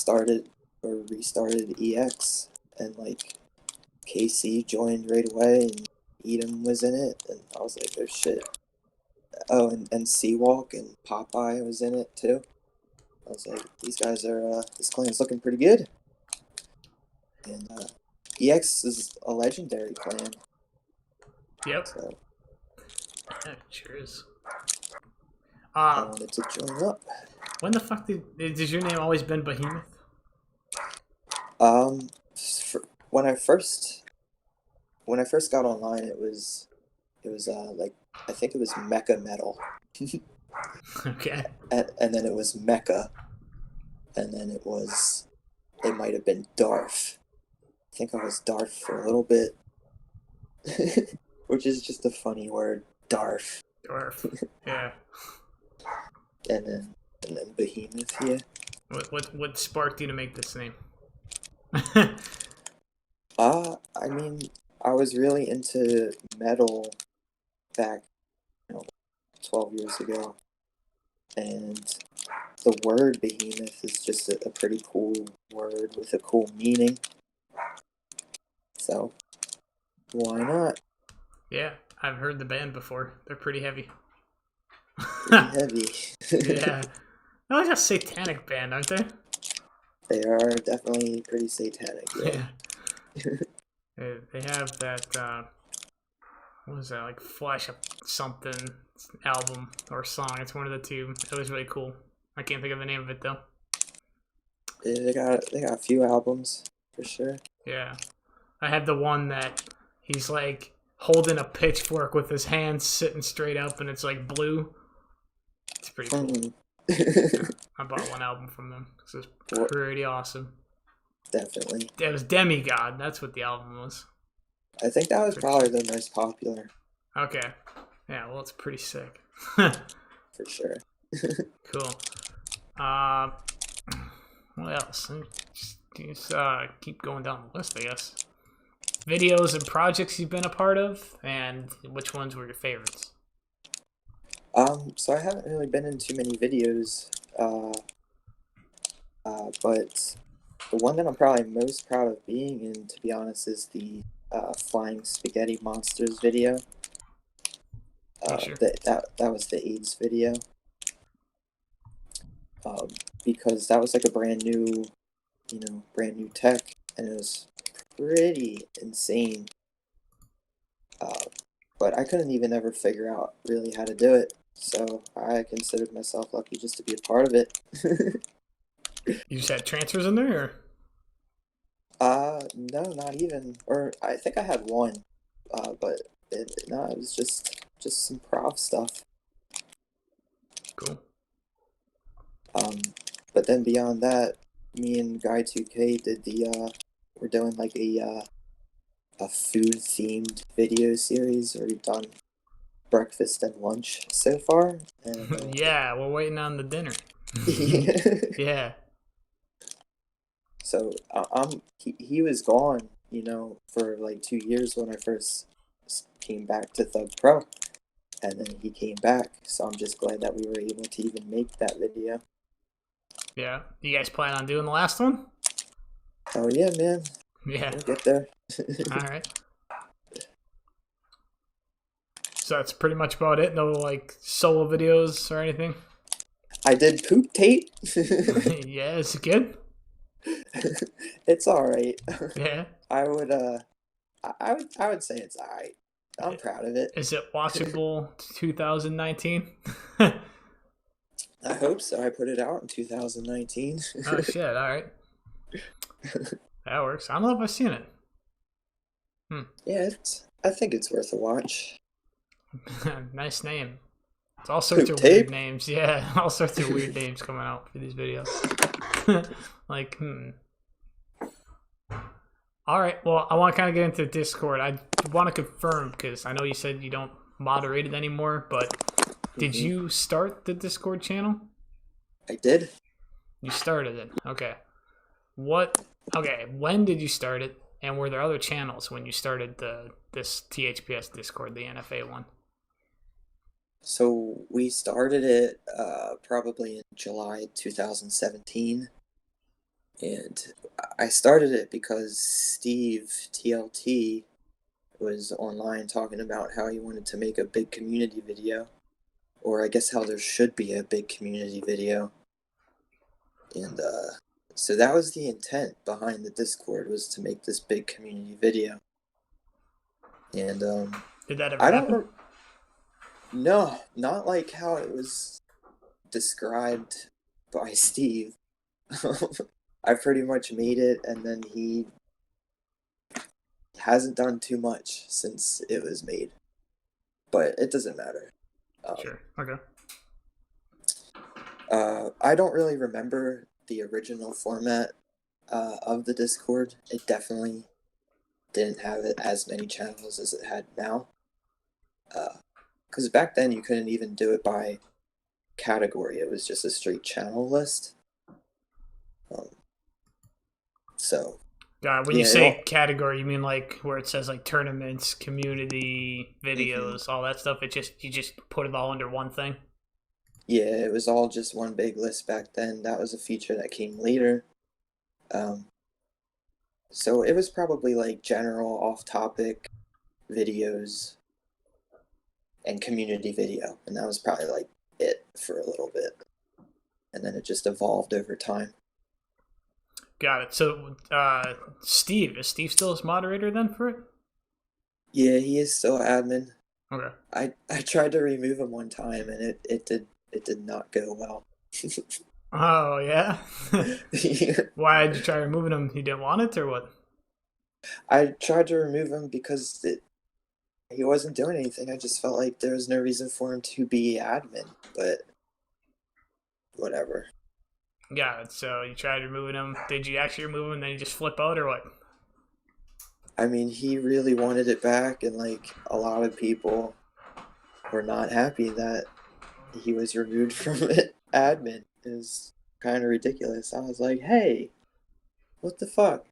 restarted EX, and like KC joined right away, and Edom was in it, and I was like, oh shit. Oh, and Seawalk and Popeye was in it too. I was like, this clan's looking pretty good. And EX is a legendary clan. Yep. So yeah, it sure is. I wanted to join up. When the fuck did your name always been Behemoth? When I first got online, it was like, I think it was Mecha Metal. Okay. And then it was Mecha, and then it might have been Darth. I think I was Darth for a little bit, which is just a funny word, Darth. Dwarf. Yeah. And then Behemoth, yeah. What sparked you to make this name? I mean, I was really into metal back, you know, 12 years ago, and the word behemoth is just a pretty cool word with a cool meaning. So why not? Yeah, I've heard the band before. They're pretty heavy. Pretty heavy. Yeah, they're like a satanic band, aren't they? They are definitely pretty satanic, yeah. Yeah, they have that. What was that, like Flash of something album or song? It's one of the two. It was really cool. I can't think of the name of it though. Yeah, they got a few albums for sure. Yeah, I have the one that he's like holding a pitchfork with his hands sitting straight up, and it's like blue. It's pretty cool. Yeah, I bought one album from them. This is pretty awesome. Definitely. It was Demigod. That's what the album was. I think that was Pretty probably sure. the most popular, Okay. Yeah, well, it's pretty sick. for sure. Cool. What else? Just keep going down the list, I guess. Videos and projects you've been a part of, and which ones were your favorites? So I haven't really been in too many videos, but the one that I'm probably most proud of being in, to be honest, is the flying spaghetti monsters video. Oh, sure. That was the AIDS video, because that was like a brand new tech, and it was pretty insane. Uh, but I couldn't even ever figure out really how to do it, so I considered myself lucky just to be a part of it. You just had transfers in there, or? No, not even. Or I think I had one, but no, it was just some prov stuff. Cool. Um, but then beyond that, me and Guy 2K did we're doing like a food themed video series. We've done breakfast and lunch so far, and Yeah, we're waiting on the dinner. Yeah. so he was gone, for like 2 years when I first came back to Thug Pro, and then he came back. So I'm just glad that we were able to even make that video. Yeah. You guys plan on doing the last one? Oh yeah, man, Yeah. we'll get there. All right. So that's pretty much about it. No like solo videos or anything. I did poop tape. Yeah, is it good? It's all right. Yeah. I would I would say it's all right. I'm proud of it. Is it watchable 2019? I hope so. I put it out in 2019. Oh shit! All right, that works. I don't know if I've seen it. Hmm. Yeah, I think it's worth a watch. Nice name. It's all sorts Poop of weird tape. names. Yeah, all sorts of weird names coming out for these videos. Like, All right. Well, I want to kind of get into Discord. I want to confirm because I know you said you don't moderate it anymore, but did Hmm. you start the Discord channel? I did. You started it. Okay. What? Okay. When did you start it? And were there other channels when you started this THPS Discord, the NFA one? So we started it probably in July 2017, and I started it because Steve TLT was online talking about how he wanted to make a big community video, or I guess how there should be a big community video, and so that was the intent behind the Discord, was to make this big community video, and Did that ever I don't happen? know. No, not like how it was described by Steve. I pretty much made it, and then he hasn't done too much since it was made. But it doesn't matter. Sure. Okay. I don't really remember the original format of the Discord. It definitely didn't have it as many channels as it had now. Because back then you couldn't even do it by category. It was just a straight channel list. Um, so When you yeah, it say all category, you mean like where it says like tournaments, community, hmm videos, all that stuff. You just put it all under one thing. yeah, it was all just one big list back then. That was a feature that came later. Um, so it was probably like general off-topic videos and community video, and that was probably like it for a little bit, and then it just evolved over time. Got it. So, Steve, is Steve still as moderator then for it? Yeah, he is still admin. Okay. I tried to remove him one time, and it did not go well. Oh yeah. Why did you try removing him? He didn't want it, or what? I tried to remove him because he wasn't doing anything. I just felt like there was no reason for him to be admin, but whatever. Got it. So you tried removing him. Did you actually remove him and then you just flip out, or what? I mean, he really wanted it back, and like a lot of people were not happy that he was removed from it. Admin is kind of ridiculous. I was like, hey, what the fuck?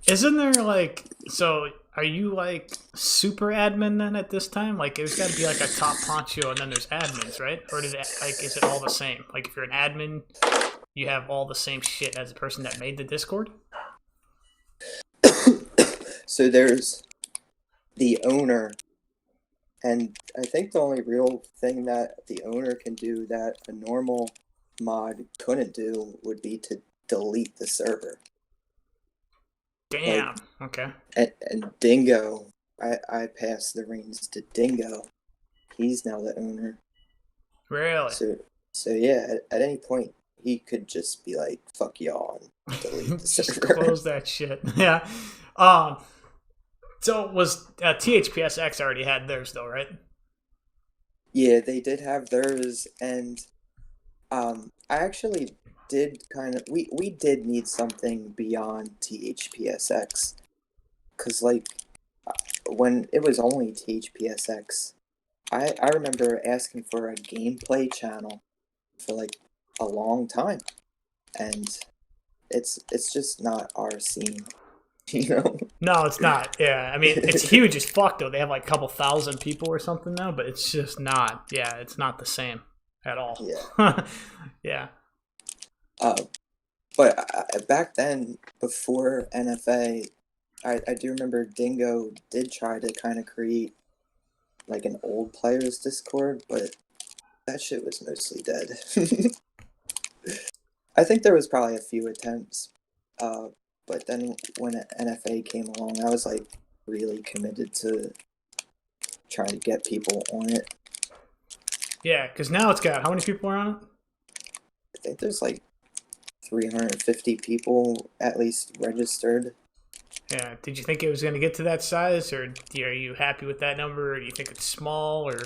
Isn't there like so? Are you like super admin then at this time? Like, there's got to be like a top honcho, and then there's admins, right? Or did it, like is it all the same? Like, if you're an admin, you have all the same shit as the person that made the Discord. So there's the owner, and I think the only real thing that the owner can do that a normal mod couldn't do would be to delete the server. Like, Damn. Okay. and Dingo, I passed the reins to Dingo. He's now the owner. Really? So, so yeah, at any point, he could just be like, fuck y'all, and delete the Just server. close that shit. Yeah. Um. So was THPSX already had theirs though, right? Yeah, they did have theirs, and I actually did kind of we did need something beyond THPSX, because like when it was only THPSX, I remember asking for a gameplay channel for like a long time, and it's just not our scene, you know? No, it's not. Yeah, I mean it's huge as fuck though. They have like a couple thousand people or something now, but it's just not. Yeah, it's not the same at all. Yeah. Yeah. Uh, but back then, before NFA, I do remember Dingo did try to kind of create like an old players Discord, but that shit was mostly dead. I think there was probably a few attempts, uh, but then when NFA came along, I was like really committed to trying to get people on it. Yeah, because now it's got how many people are on it? I think there's like 350 people at least registered. Yeah. Did you think it was going to get to that size, or are you happy with that number, or do you think it's small, or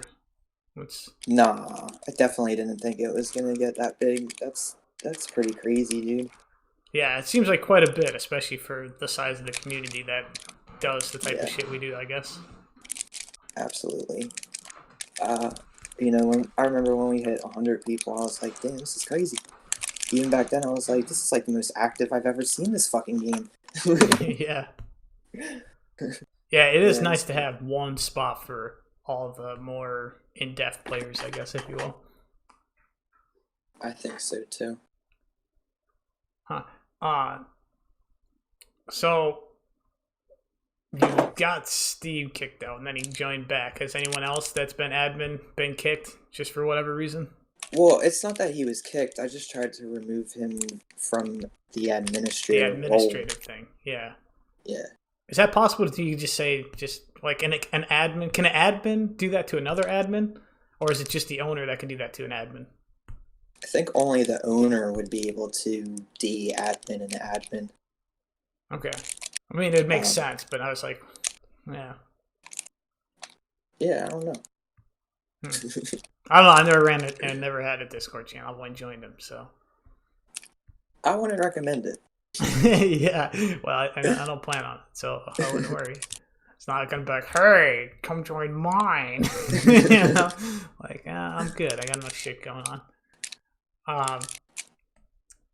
what's? Nah, I definitely didn't think it was gonna get that big. That's pretty crazy, dude. Yeah, it seems like quite a bit, especially for the size of the community that does the type of Yeah, shit we do, I guess. absolutely. Uh, when I remember when we hit 100 people, I was like, damn, this is crazy. Even back then, I was like, this is like the most active I've ever seen this fucking game. Yeah. Yeah, it is Yeah, nice to have one spot for all the more in-depth players, I guess, if you will. I think so too. Huh. Uh, so you got Steve kicked out, and then he joined back. Has anyone else that's been admin been kicked just for whatever reason? Well, it's not that he was kicked. I just tried to remove him from the The administrator role. administrative thing, yeah. Yeah. Is that possible? Do you just say just like an admin? Can an admin do that to another admin, or is it just the owner that can do that to an admin? I think only the owner would be able to de-admin an admin. Okay, I mean it makes Um, sense, but I was like, yeah, yeah, I don't know. hmm. I don't know. I never ran it and never had a Discord channel. I went joined them, so I wouldn't recommend it. yeah. Well, I don't plan on it, so I wouldn't worry. It's not gonna be like, hey, come join mine. You know, like I'm good. I got enough shit going on. Um,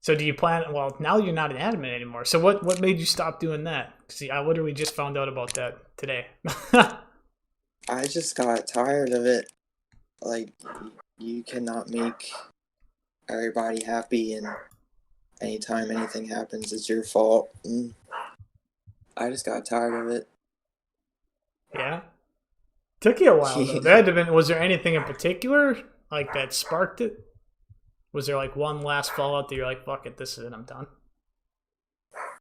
So do you plan? Well, now you're not an admin anymore. So what made you stop doing that? See, I literally just found out about that today. I just got tired of it. Like, you cannot make everybody happy, and anytime anything happens, it's your fault. And I just got tired of it. Yeah. Took you a while though. There had to have been. Was there anything in particular like that sparked it? Was there like one last fallout that you're like, fuck it, this is it, I'm done?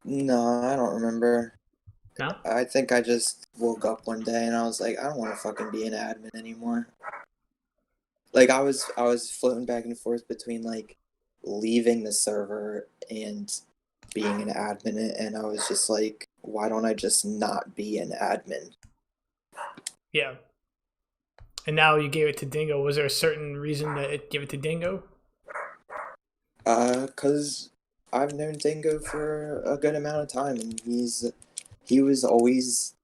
No, I don't remember. No? I think I just woke up one day and I was like, I don't want to fucking be an admin anymore. Like, I was floating back and forth between like leaving the server and being an admin, and I was just like, why don't I just not be an admin? Yeah. And now you gave it to Dingo. Was there a certain reason that it gave it to Dingo? 'Cause I've known Dingo for a good amount of time, and he was always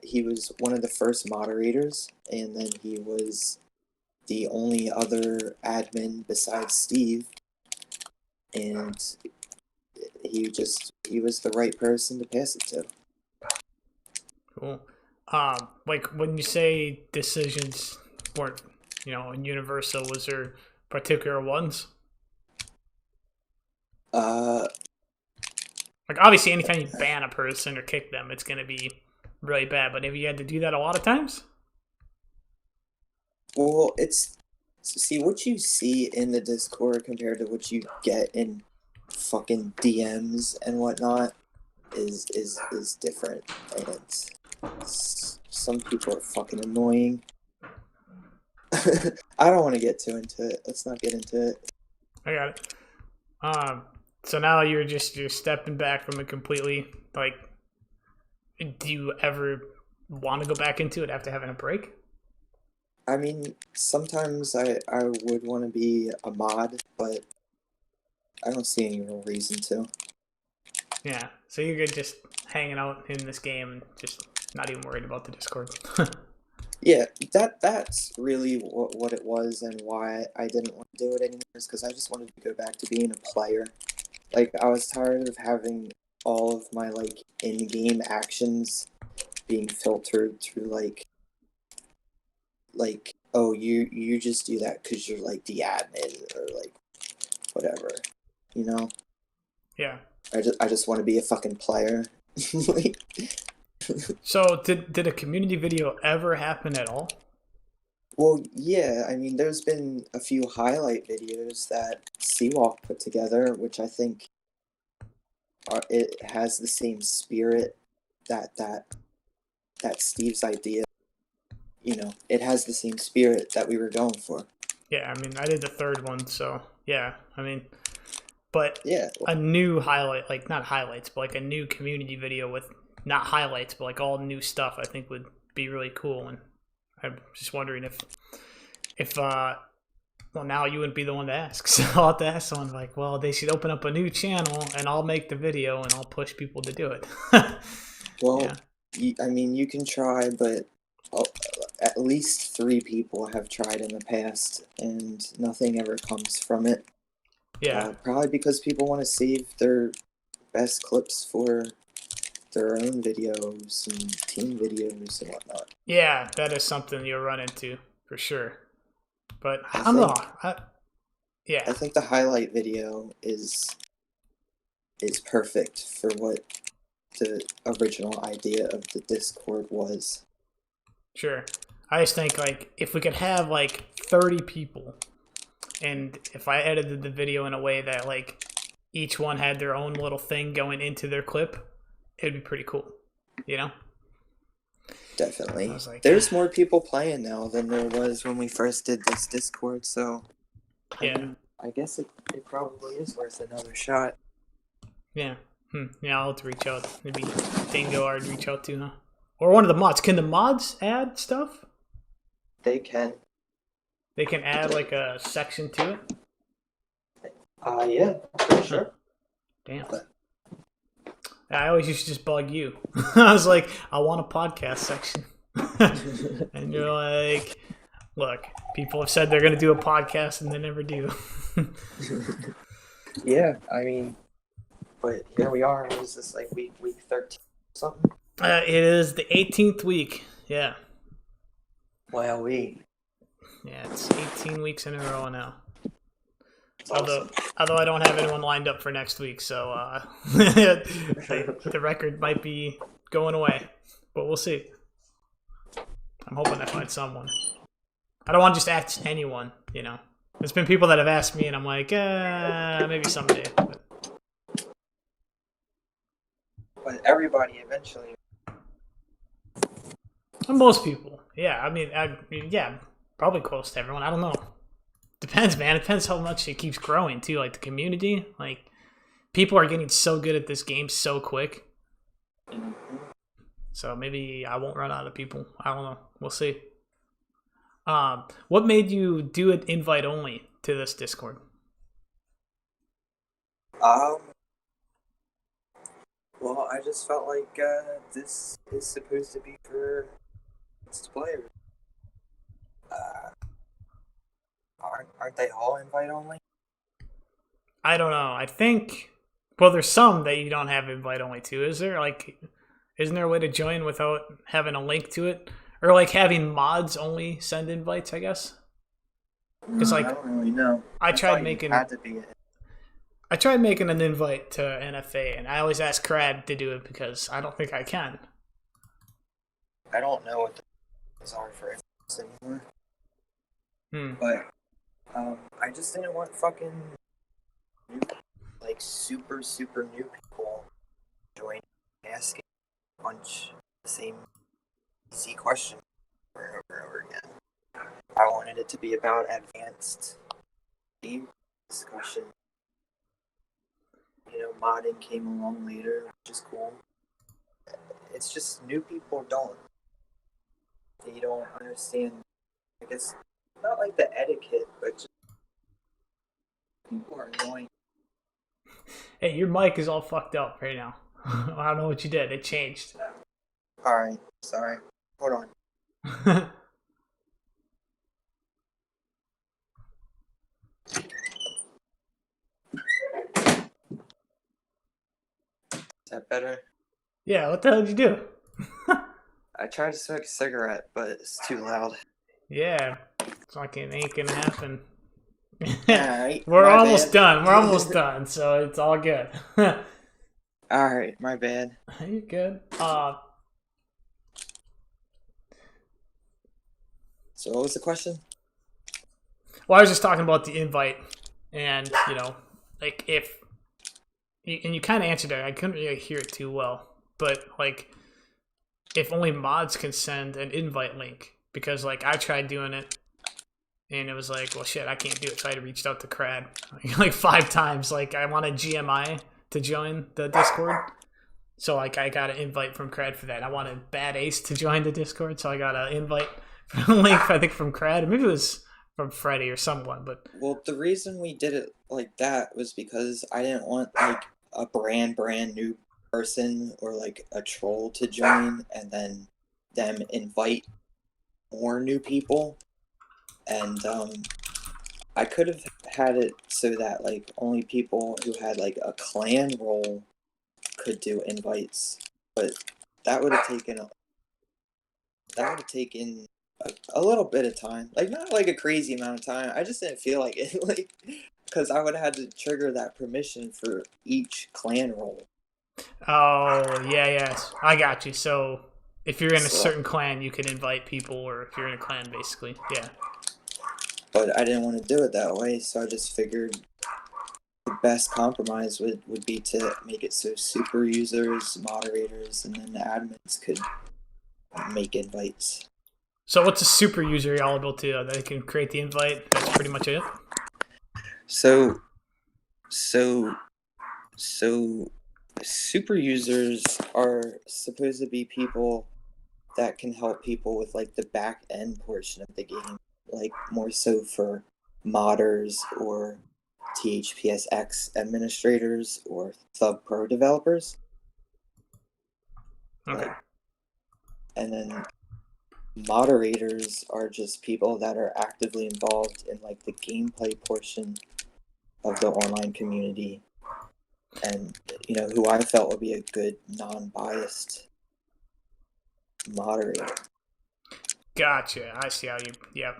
he was one of the first moderators, and then he was the only other admin besides Steve, and he was the right person to pass it to. Cool. Like when you say decisions weren't, universal, was there particular ones? Like obviously, anytime you ban a person or kick them, it's gonna be really bad. But have you had to do that a lot of times? Well, see what you see in the Discord compared to what you get in fucking DMs and whatnot is different, and some people are fucking annoying. I don't want to get too into it. Let's not get into it. I got it. So now you're stepping back from it completely. Like, do you ever want to go back into it after having a break? I mean, sometimes I would want to be a mod, but I don't see any real reason to. Yeah, so you're good just hanging out in this game and just not even worried about the Discord. Yeah, that's really what it was, and why I didn't want to do it anymore, is because I just wanted to go back to being a player. Like, I was tired of having all of my, like, in-game actions being filtered through, like, oh, you just do that because you're, like, the admin, or, like, whatever, you know? Yeah. I just want to be a fucking player. Like, so, did a community video ever happen at all? well, yeah, I mean, there's been a few highlight videos that Seawalk put together, which I think it has the same spirit that Steve's idea. You know, it has the same spirit that we were going for. Yeah, I mean, I did the third one, so yeah, I mean, but yeah, a new highlight, like not highlights, but like a new community video with not highlights, but like all new stuff, I think would be really cool. And I'm just wondering if well, now you wouldn't be the one to ask, so I'll have to ask someone like, well, they should open up a new channel, and I'll make the video, and I'll push people to do it. well, yeah. I mean, you can try, but at least 3 people have tried in the past, and nothing ever comes from it. Yeah. Probably because people want to save their best clips for their own videos and team videos and whatnot. Yeah, that is something you'll run into for sure. But I don't know. Yeah. I think the highlight video is perfect for what the original idea of the Discord was. Sure. I just think, like, if we could have, like, 30 people, and if I edited the video in a way that, like, each one had their own little thing going into their clip, it'd be pretty cool, you know? Definitely. There's more people playing now than there was when we first did this Discord, so yeah, I guess it probably is worth another shot. Yeah. Yeah, I'll have to reach out. Maybe Dingo I'd reach out to, huh? Or one of the mods. Can the mods add stuff? They can. They can add like a section to it? Yeah, for sure. Damn. I always used to just bug you. I was like, I want a podcast section. And you're like, look, people have said they're going to do a podcast and they never do. Yeah, I mean, but here we are. It was this like week 13 or something? It is the 18th week. Yeah. Well, Yeah, it's 18 weeks in a row now. it's Although, awesome. although I don't have anyone lined up for next week, so the record might be going away, but we'll see. I'm hoping I find someone. I don't want to just ask anyone, you know. There's been people that have asked me, and I'm like, maybe someday. But everybody eventually. Most people, yeah. Yeah, probably close to everyone. I don't know. Depends, man. It depends how much it keeps growing too. Like the community, like people are getting so good at this game so quick. Mhm. So maybe I won't run out of people. I don't know. We'll see. What made you do an invite only to this Discord? Um, well, I just felt like this is supposed to be for players. Uh, aren't they all invite only? I don't know. I think well, there's some that you don't have invite only to. Is there like, isn't there a way to join without having a link to it, or like having mods only send invites? I guess because I like don't really know. I I tried thought you making had to be. I tried making an invite to NFA, and I always ask Crad to do it because I don't think I can. I don't know what the rules are for invites anymore, Hmm. but I just didn't want fucking new, like super new people joining, asking a bunch of the same easy question over and over and over again. I wanted it to be about advanced game discussion. Modding came along later, which is cool. It's just new people they don't understand. I guess not like the etiquette, but just people are annoying. Hey, your mic is all fucked up right now. I don't know what you did. It changed. All right, sorry. Hold on. Is that better? Yeah, what the hell did you do? I tried to smoke a cigarette, but it's too loud. Yeah, it's like it ain't gonna happen. Alright, We're my almost bad. done. We're almost done, so it's all good. Alright, my bad. You're good. So what was the question? Well, I was just talking about the invite, and like if and you kind of answered it. I couldn't really hear it too well, but like if only mods can send an invite link, because like I tried doing it and it was like, well, shit, I can't do it. So I reached out to Crad like 5 times. Like I wanted GMI to join the Discord, so like I got an invite from Crad for that. I wanted Bad Ace to join the Discord, so I got an invite from a link I think from Crad. Maybe it was from Freddie or someone, but Well, the reason we did it like that was because I didn't want like a brand new person or like a troll to join and then them invite more new people. And I could have had it so that like only people who had like a clan role could do invites, but that would have taken a little bit of time. Like not like a crazy amount of time. I just didn't feel like it, like because I would have had to trigger that permission for each clan role. oh yeah, yes, I got you. So if you're in a So, certain clan, you can invite people, or if you're in a clan, basically, yeah. but I didn't want to do it that way, so I just figured the best compromise would be to make it so super users, moderators, and then the admins could make invites. So what's a super user y'all able to? They can create the invite. That's pretty much it. So, so, so, super users are supposed to be people that can help people with like the back end portion of the game, like more so for modders or THPSX administrators or Thug Pro developers. Okay. Like, and then moderators are just people that are actively involved in like the gameplay portion of the online community, and who I felt would be a good non-biased moderator. Gotcha. I see how you. Yep.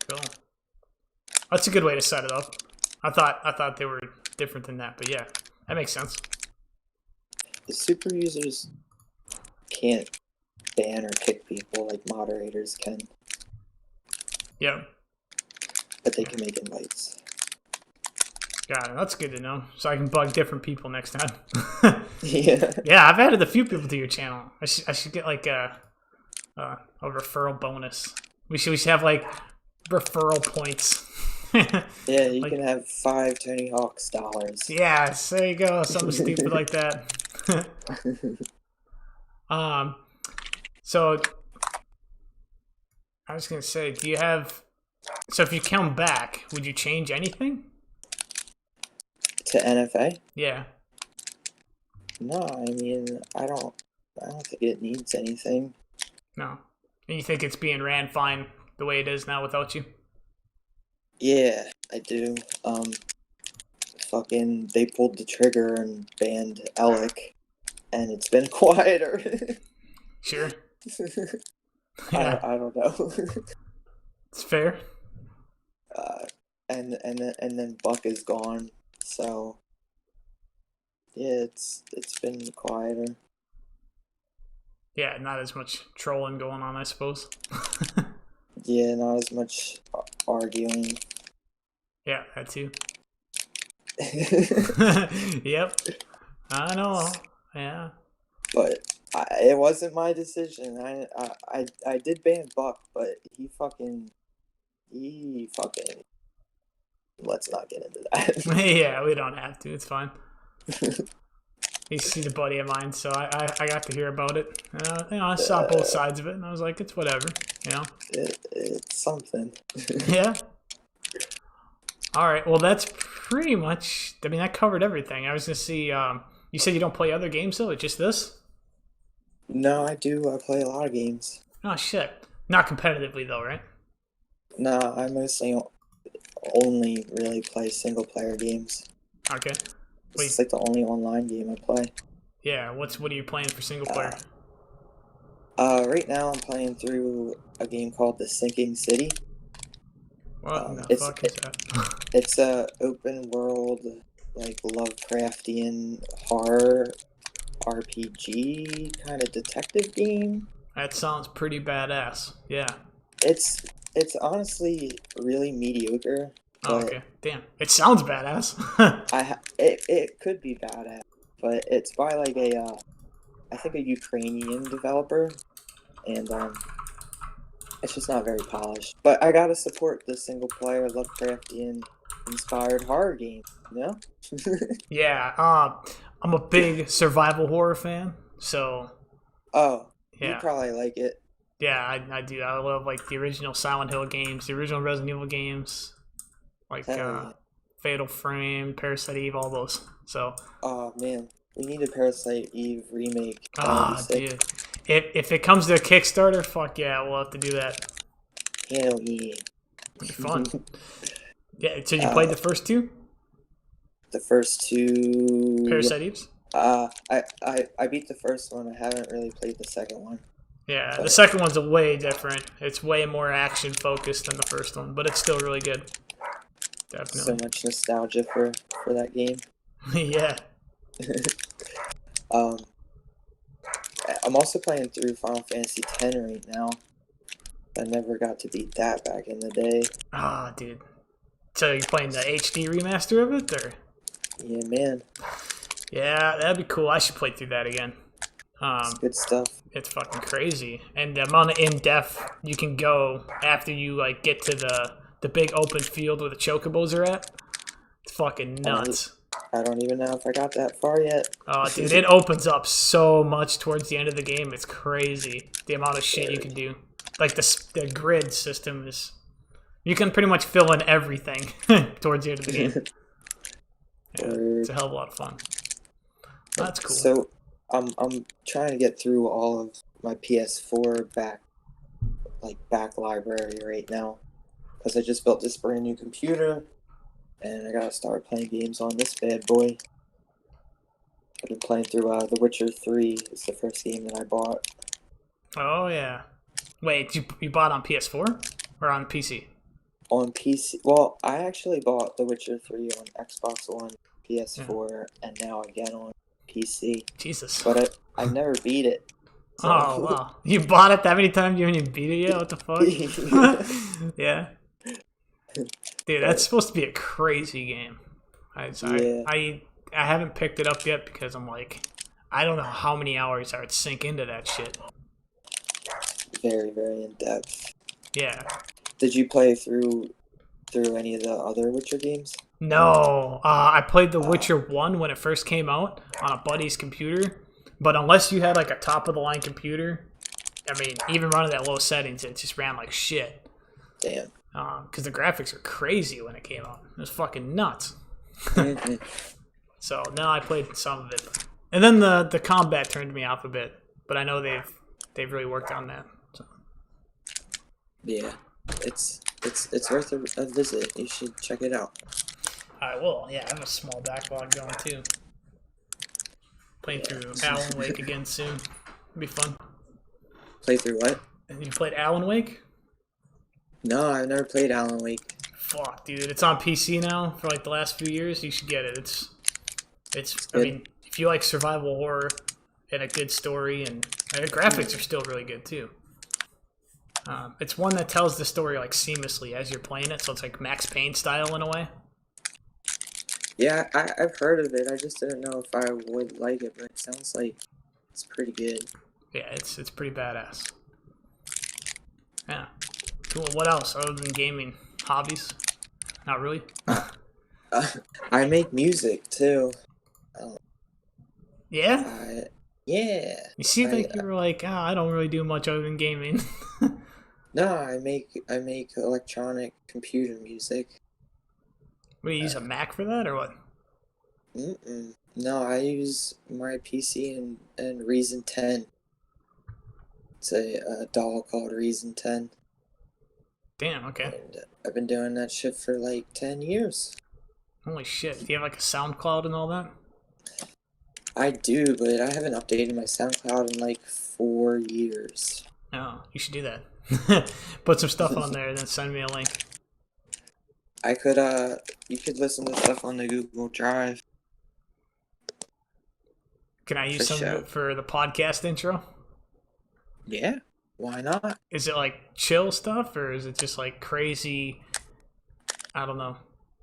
Cool. That's a good way to set it up. I thought they were different than that, but yeah, that makes sense. The super users can't ban or kick people like moderators can. Yep. But they can make invites. Got it. That's good to know. So I can bug different people next time. Yeah. Yeah, I've added a few people to your channel. I should get like a referral bonus. We should have like referral points. Yeah, you like, can have 5 Tony Hawk's dollars. Yeah, there you go. Something stupid like that. So I was gonna say, do you have? So if you come back, would you change anything? To NFA? Yeah. No, I mean, I don't think it needs anything. No. And you think it's being ran fine the way it is now without you? Yeah, I do. Fucking, they pulled the trigger and banned Alec, and it's been quieter. Sure. Yeah. I don't know. It's fair. And then Buck is gone, so yeah, it's been quieter. Yeah, not as much trolling going on, I suppose. Yeah, not as much arguing. Yeah, that too. Yep. I know. Yeah. But it wasn't my decision. I did ban Buck, but he fucking. Let's not get into that. Yeah, we don't have to. It's fine. He's a buddy of mine, so I got to hear about it. I saw both sides of it, and I was like, it's whatever. It's something. Yeah. All right. Well, that's pretty much. I mean, that covered everything. I was gonna see. You said you don't play other games though. It's just this. No, I do. I play a lot of games. Oh shit. Not competitively though, right? No, I mostly only really play single player games. Okay. It's like the only online game I play. Yeah. What are you playing for single player? Right now I'm playing through a game called The Sinking City. What the fuck is that? It's a open world, like Lovecraftian horror RPG kind of detective game. That sounds pretty badass. Yeah. It's honestly really mediocre. Oh, okay. Damn. It sounds badass. It could be badass, but it's by like I think a Ukrainian developer, and it's just not very polished. But I gotta support the single player Lovecraftian inspired horror game, you know? Yeah. I'm a big survival horror fan, so. Oh, yeah. You probably like it. Yeah, I do. I love like the original Silent Hill games, the original Resident Evil games, like Fatal Frame, Parasite Eve, all those. So. Oh man, we need a Parasite Eve remake. Dude. If it comes to a Kickstarter, fuck yeah, we'll have to do that. Hell yeah. It'll be fun. Yeah, so you played the first two? The first two. Parasite Eves? I beat the first one. I haven't really played the second one. Yeah, the second one's way different. It's way more action focused than the first one, but it's still really good. Definitely. So much nostalgia for that game. Yeah. I'm also playing through Final Fantasy X right now. I never got to beat that back in the day. Ah, dude. So you're playing the HD remaster of it, or? Yeah, man. Yeah, that'd be cool. I should play through that again. It's good stuff. It's fucking crazy, and the amount of in depth you can go after you like get to the big open field where the chocobos are at. It's fucking nuts. I don't even know if I got that far yet. Oh, dude, it opens up so much towards the end of the game. It's crazy the amount of shit you can do. Like the grid system is, you can pretty much fill in everything towards the end of the game. Yeah, it's a hell of a lot of fun. That's cool. So, I'm trying to get through all of my PS4 back library right now, because I just built this brand new computer, and I gotta start playing games on this bad boy. I've been playing through The Witcher 3. It's the first game that I bought Oh yeah. Wait, you bought on PS4 or on PC? on PC. Well, I actually bought The Witcher 3 on Xbox One, Yeah. PS4, and now again on PC. Jesus. But I've never beat it. Oh So wow. You bought it that many times you haven't beat it yet? What the fuck? Yeah. Dude, that's but supposed to be a crazy game. I, I yeah, I I haven't picked it up yet because I'm like, I don't know how many hours I would sink into that shit. very, very in depth. Yeah. Did you play through any of the other Witcher games? No, I played The Uh, Witcher 1 when it first came out on a buddy's computer, but unless you had like a top of the line computer, I mean, even running at low settings, it just ran like shit. Damn. Because the graphics were crazy when it came out. It was fucking nuts. Mhm. So now I played some of it, and then the combat turned me off a bit. But I know they've really worked on that. So. Yeah, it's worth a visit. You should check it out. I will. Yeah, I have a small backlog going too. Playing Yeah. through Alan Wake again soon. It'll be fun. Play through what? And you played Alan Wake? No, I've never played Alan Wake. Fuck, dude, it's on PC now for like the last few years. You should get it. It's. I Good. mean, if you like survival horror and a good story, and the graphics are still really good too. It's one that tells the story like seamlessly as you're playing it, so it's like Max Payne style in a way. Yeah, I've heard of it. I just didn't know if I would like it, but it sounds like it's pretty good. Yeah, it's pretty badass. Yeah, cool. What else other than gaming? Hobbies? Not really. Uh, I make music too. Yeah. Yeah. You seem I like you were like, I don't really do much other than gaming. No, I make electronic computer music. What, do you use a Uh, Mac for that or what? No, I use my PC and Reason 10. It's a DAW called Reason 10, Damn. Okay. and I've been doing that shit for like 10 years. Holy shit. Do you have like a SoundCloud and all that? I do, but I haven't updated my SoundCloud in like 4 years. Oh, you should do that. Put some stuff on there and then send me a link. I could you could listen to stuff on the Google Drive Can I for use some of sure. it for the podcast intro? Yeah, why not? Is it like chill stuff or is it just like crazy? I don't know.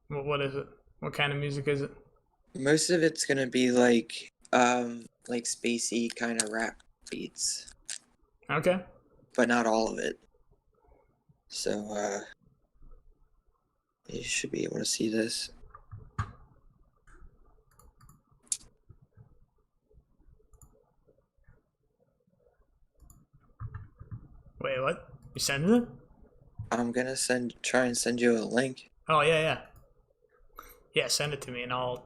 What is it? What kind of music is it? Most of it's gonna be like spacey kind of rap beats, Okay. but not all of it. So you should be able to see this. Wait, what? You sending it? I'm gonna try and send you a link. Oh yeah, yeah. Yeah, send it to me and I'll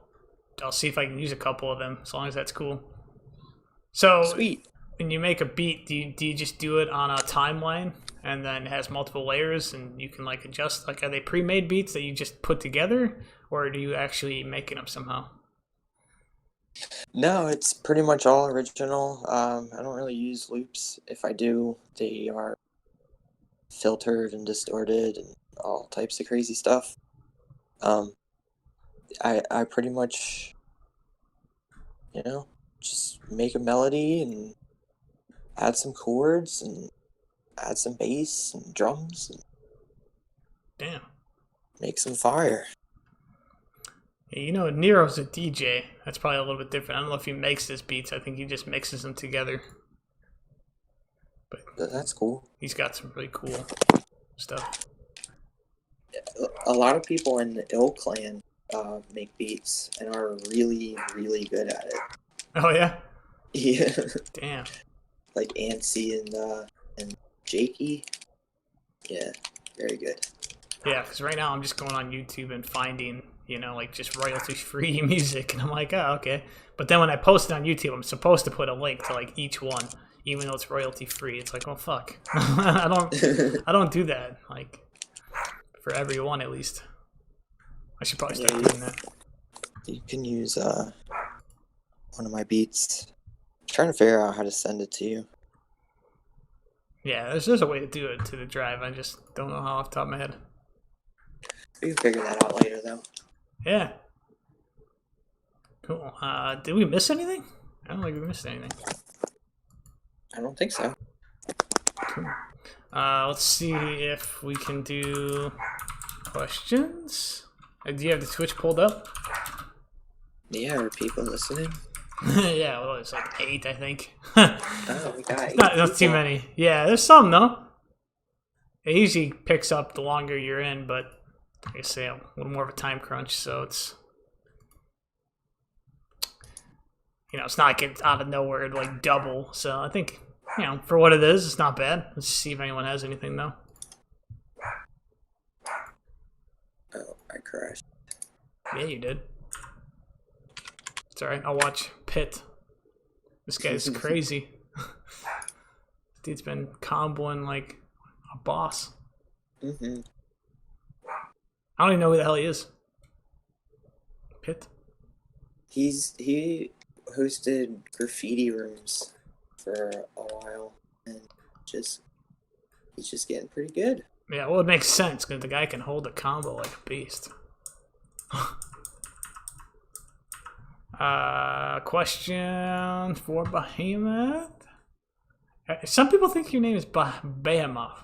see if I can use a couple of them as long as that's cool. So Sweet. when you make a beat, do you just do it on a timeline and then it has multiple layers and you can like adjust? Like, are they pre-made beats that you just put together, or do you actually make them somehow? No, it's pretty much all original. I don't really use loops. If I do, they are filtered and distorted and all types of crazy stuff. Um, I pretty much, just make a melody and add some chords and add some bass and drums and Damn. make some fire. Yeah, you know, Nero's a DJ. That's probably a little bit different. I don't know if he makes his beats. I think he just mixes them together. But That's cool. he's got some really cool stuff. A lot of people in the Ill Clan make beats and are really, really good at it. Oh yeah. Yeah, Damn. like Ansi and Jakey. Yeah, very good. Yeah, because right now I'm just going on YouTube and finding, like just royalty-free music, and I'm like, oh, okay. But then when I post it on YouTube, I'm supposed to put a link to like each one, even though it's royalty-free. It's like, oh fuck, I don't do that. Like for every one at least. I should probably Yeah, start doing that. you can use one of my beats. I'm trying to figure out how to send it to you. Yeah, there's a way to do it to the drive. I just don't know how off the top of my head. We can figure that out later, though. Yeah. Cool. Did we miss anything? I don't think we missed anything. I don't think so. Cool. Let's see if we can do questions. Do you have the Twitch pulled up? Yeah, are people listening? Yeah, well, it's like 8, I think. Oh, we got Not too many. Yeah, there's some though. It usually picks up the longer you're in, but like I say, a little more of a time crunch, so it's it's not like it's out of nowhere to like double. So I think for what it is, it's not bad. Let's see if anyone has anything though. Oh, I crashed. Yeah, you did. It's alright. I'll watch Pit. This guy's crazy. Dude's been comboing like a boss. Mm-hmm. I don't even know who the hell he is. Pit? He hosted graffiti rooms for a while, and he's just getting pretty good. Yeah, well, it makes sense because the guy can hold a combo like a beast. Question for Behemoth. Some people think your name is Behemoth.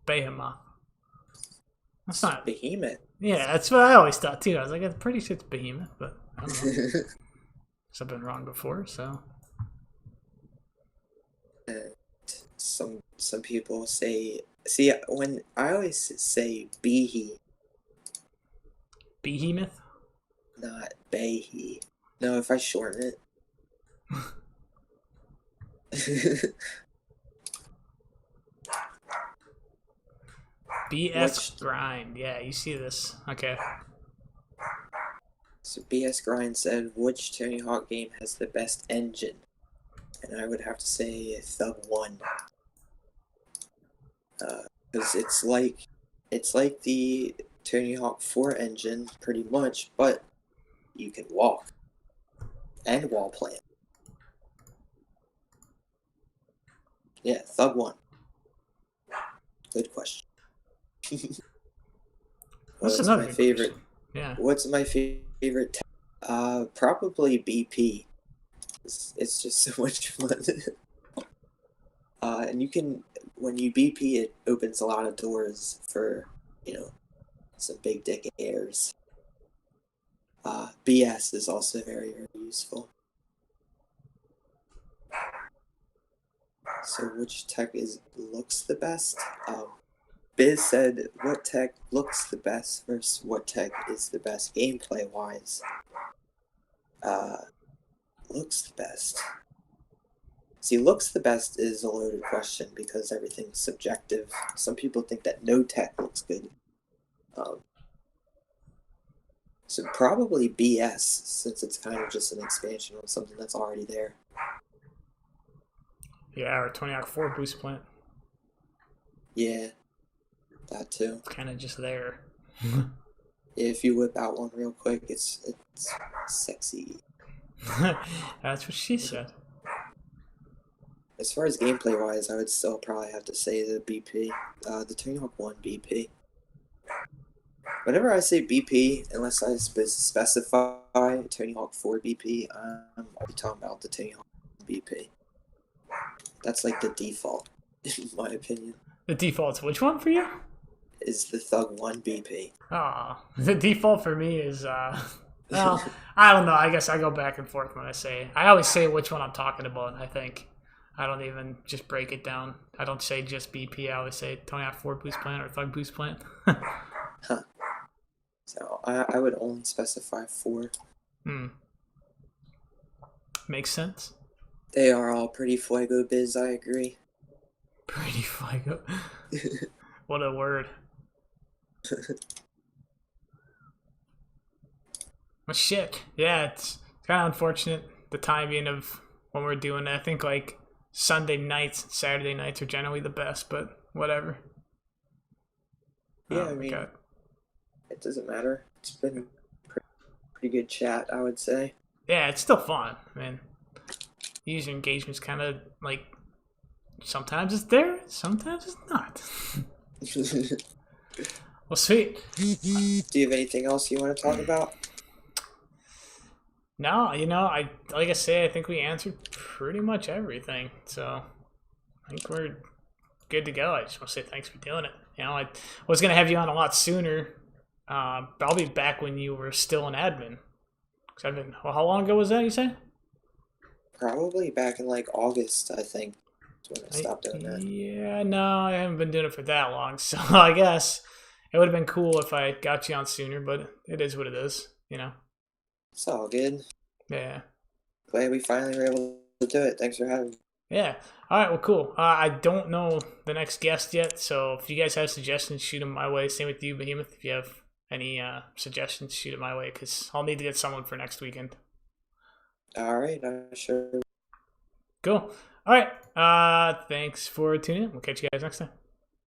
Behemoth. That's not Behemoth. Yeah, that's what I always thought too. I was like, I'm pretty sure it's Behemoth, but I don't know. I've been wrong before, so. Some people say, see, when I always say Behe, Behemoth? not Behe. No, if I shorten it. BS Grind. Yeah, you see this. Okay. So BS Grind said, which Tony Hawk game has the best engine? And I would have to say Thug 1. Because it's like the Tony Hawk 4 engine, pretty much, but you can walk and wall plant. Yeah, Thug 1. Good question. What's another my favorite? question? Yeah. What's my favorite? Probably BP. It's just so much fun. And you can, when you BP, it opens a lot of doors for some big dick airs. BS is also very, very useful. So which tech looks the best? Biz said, what tech looks the best versus what tech is the best gameplay wise? Looks the best. See, looks the best is a loaded question because everything's subjective. Some people think that no tech looks good. So probably BS, since it's kind of just an expansion on something that's already there. Yeah, or Tony Hawk 4 boost plant. Yeah, that too. It's kind of just there. If you whip out one real quick, it's sexy. That's what she said. As far as gameplay wise, I would still probably have to say the BP, the Tony Hawk 1 BP. Whenever I say BP, unless I specify Tony Hawk 4 BP, I'm talking about the Tony Hawk BP. That's like the default, in my opinion. The default's which one for you? Is the Thug 1 BP. Oh, the default for me is, well, I don't know. I guess I go back and forth when I always say which one I'm talking about, I think. I don't even just break it down. I don't say just BP. I always say Tony Hawk 4 boost plant or Thug boost plant. Huh. So I would only specify 4. Makes sense. They are all pretty fuego biz, I agree. Pretty fuego. What a word. Well, shit. Yeah, it's kind of unfortunate the timing of when we're doing it. I think like Sunday nights and Saturday nights are generally the best, but whatever. Yeah, I mean, it doesn't matter. It's been a pretty good chat, I would say. Yeah, it's still fun, man. User engagement's kind of like sometimes it's there, sometimes it's not. Well, sweet. Do you have anything else you want to talk about? No, I like I say, I think we answered pretty much everything. So I think we're good to go. I just want to say thanks for doing it. I was gonna have you on a lot sooner. But I'll be back when you were still an admin. Cause well, how long ago was that? You say? Probably back in like August, I think. That's when I stopped doing that. Yeah, no, I haven't been doing it for that long. So I guess it would have been cool if I got you on sooner, but it is what it is. It's all good. Yeah. Glad we finally were able to do it. Thanks for having me. Yeah. All right. Well, cool. I don't know the next guest yet, so if you guys have suggestions, shoot them my way. Same with you, Behemoth. If you have any suggestions, shoot it my way, because I'll need to get someone for next weekend. All right, sure. Cool. All right. Thanks for tuning in. We'll catch you guys next time.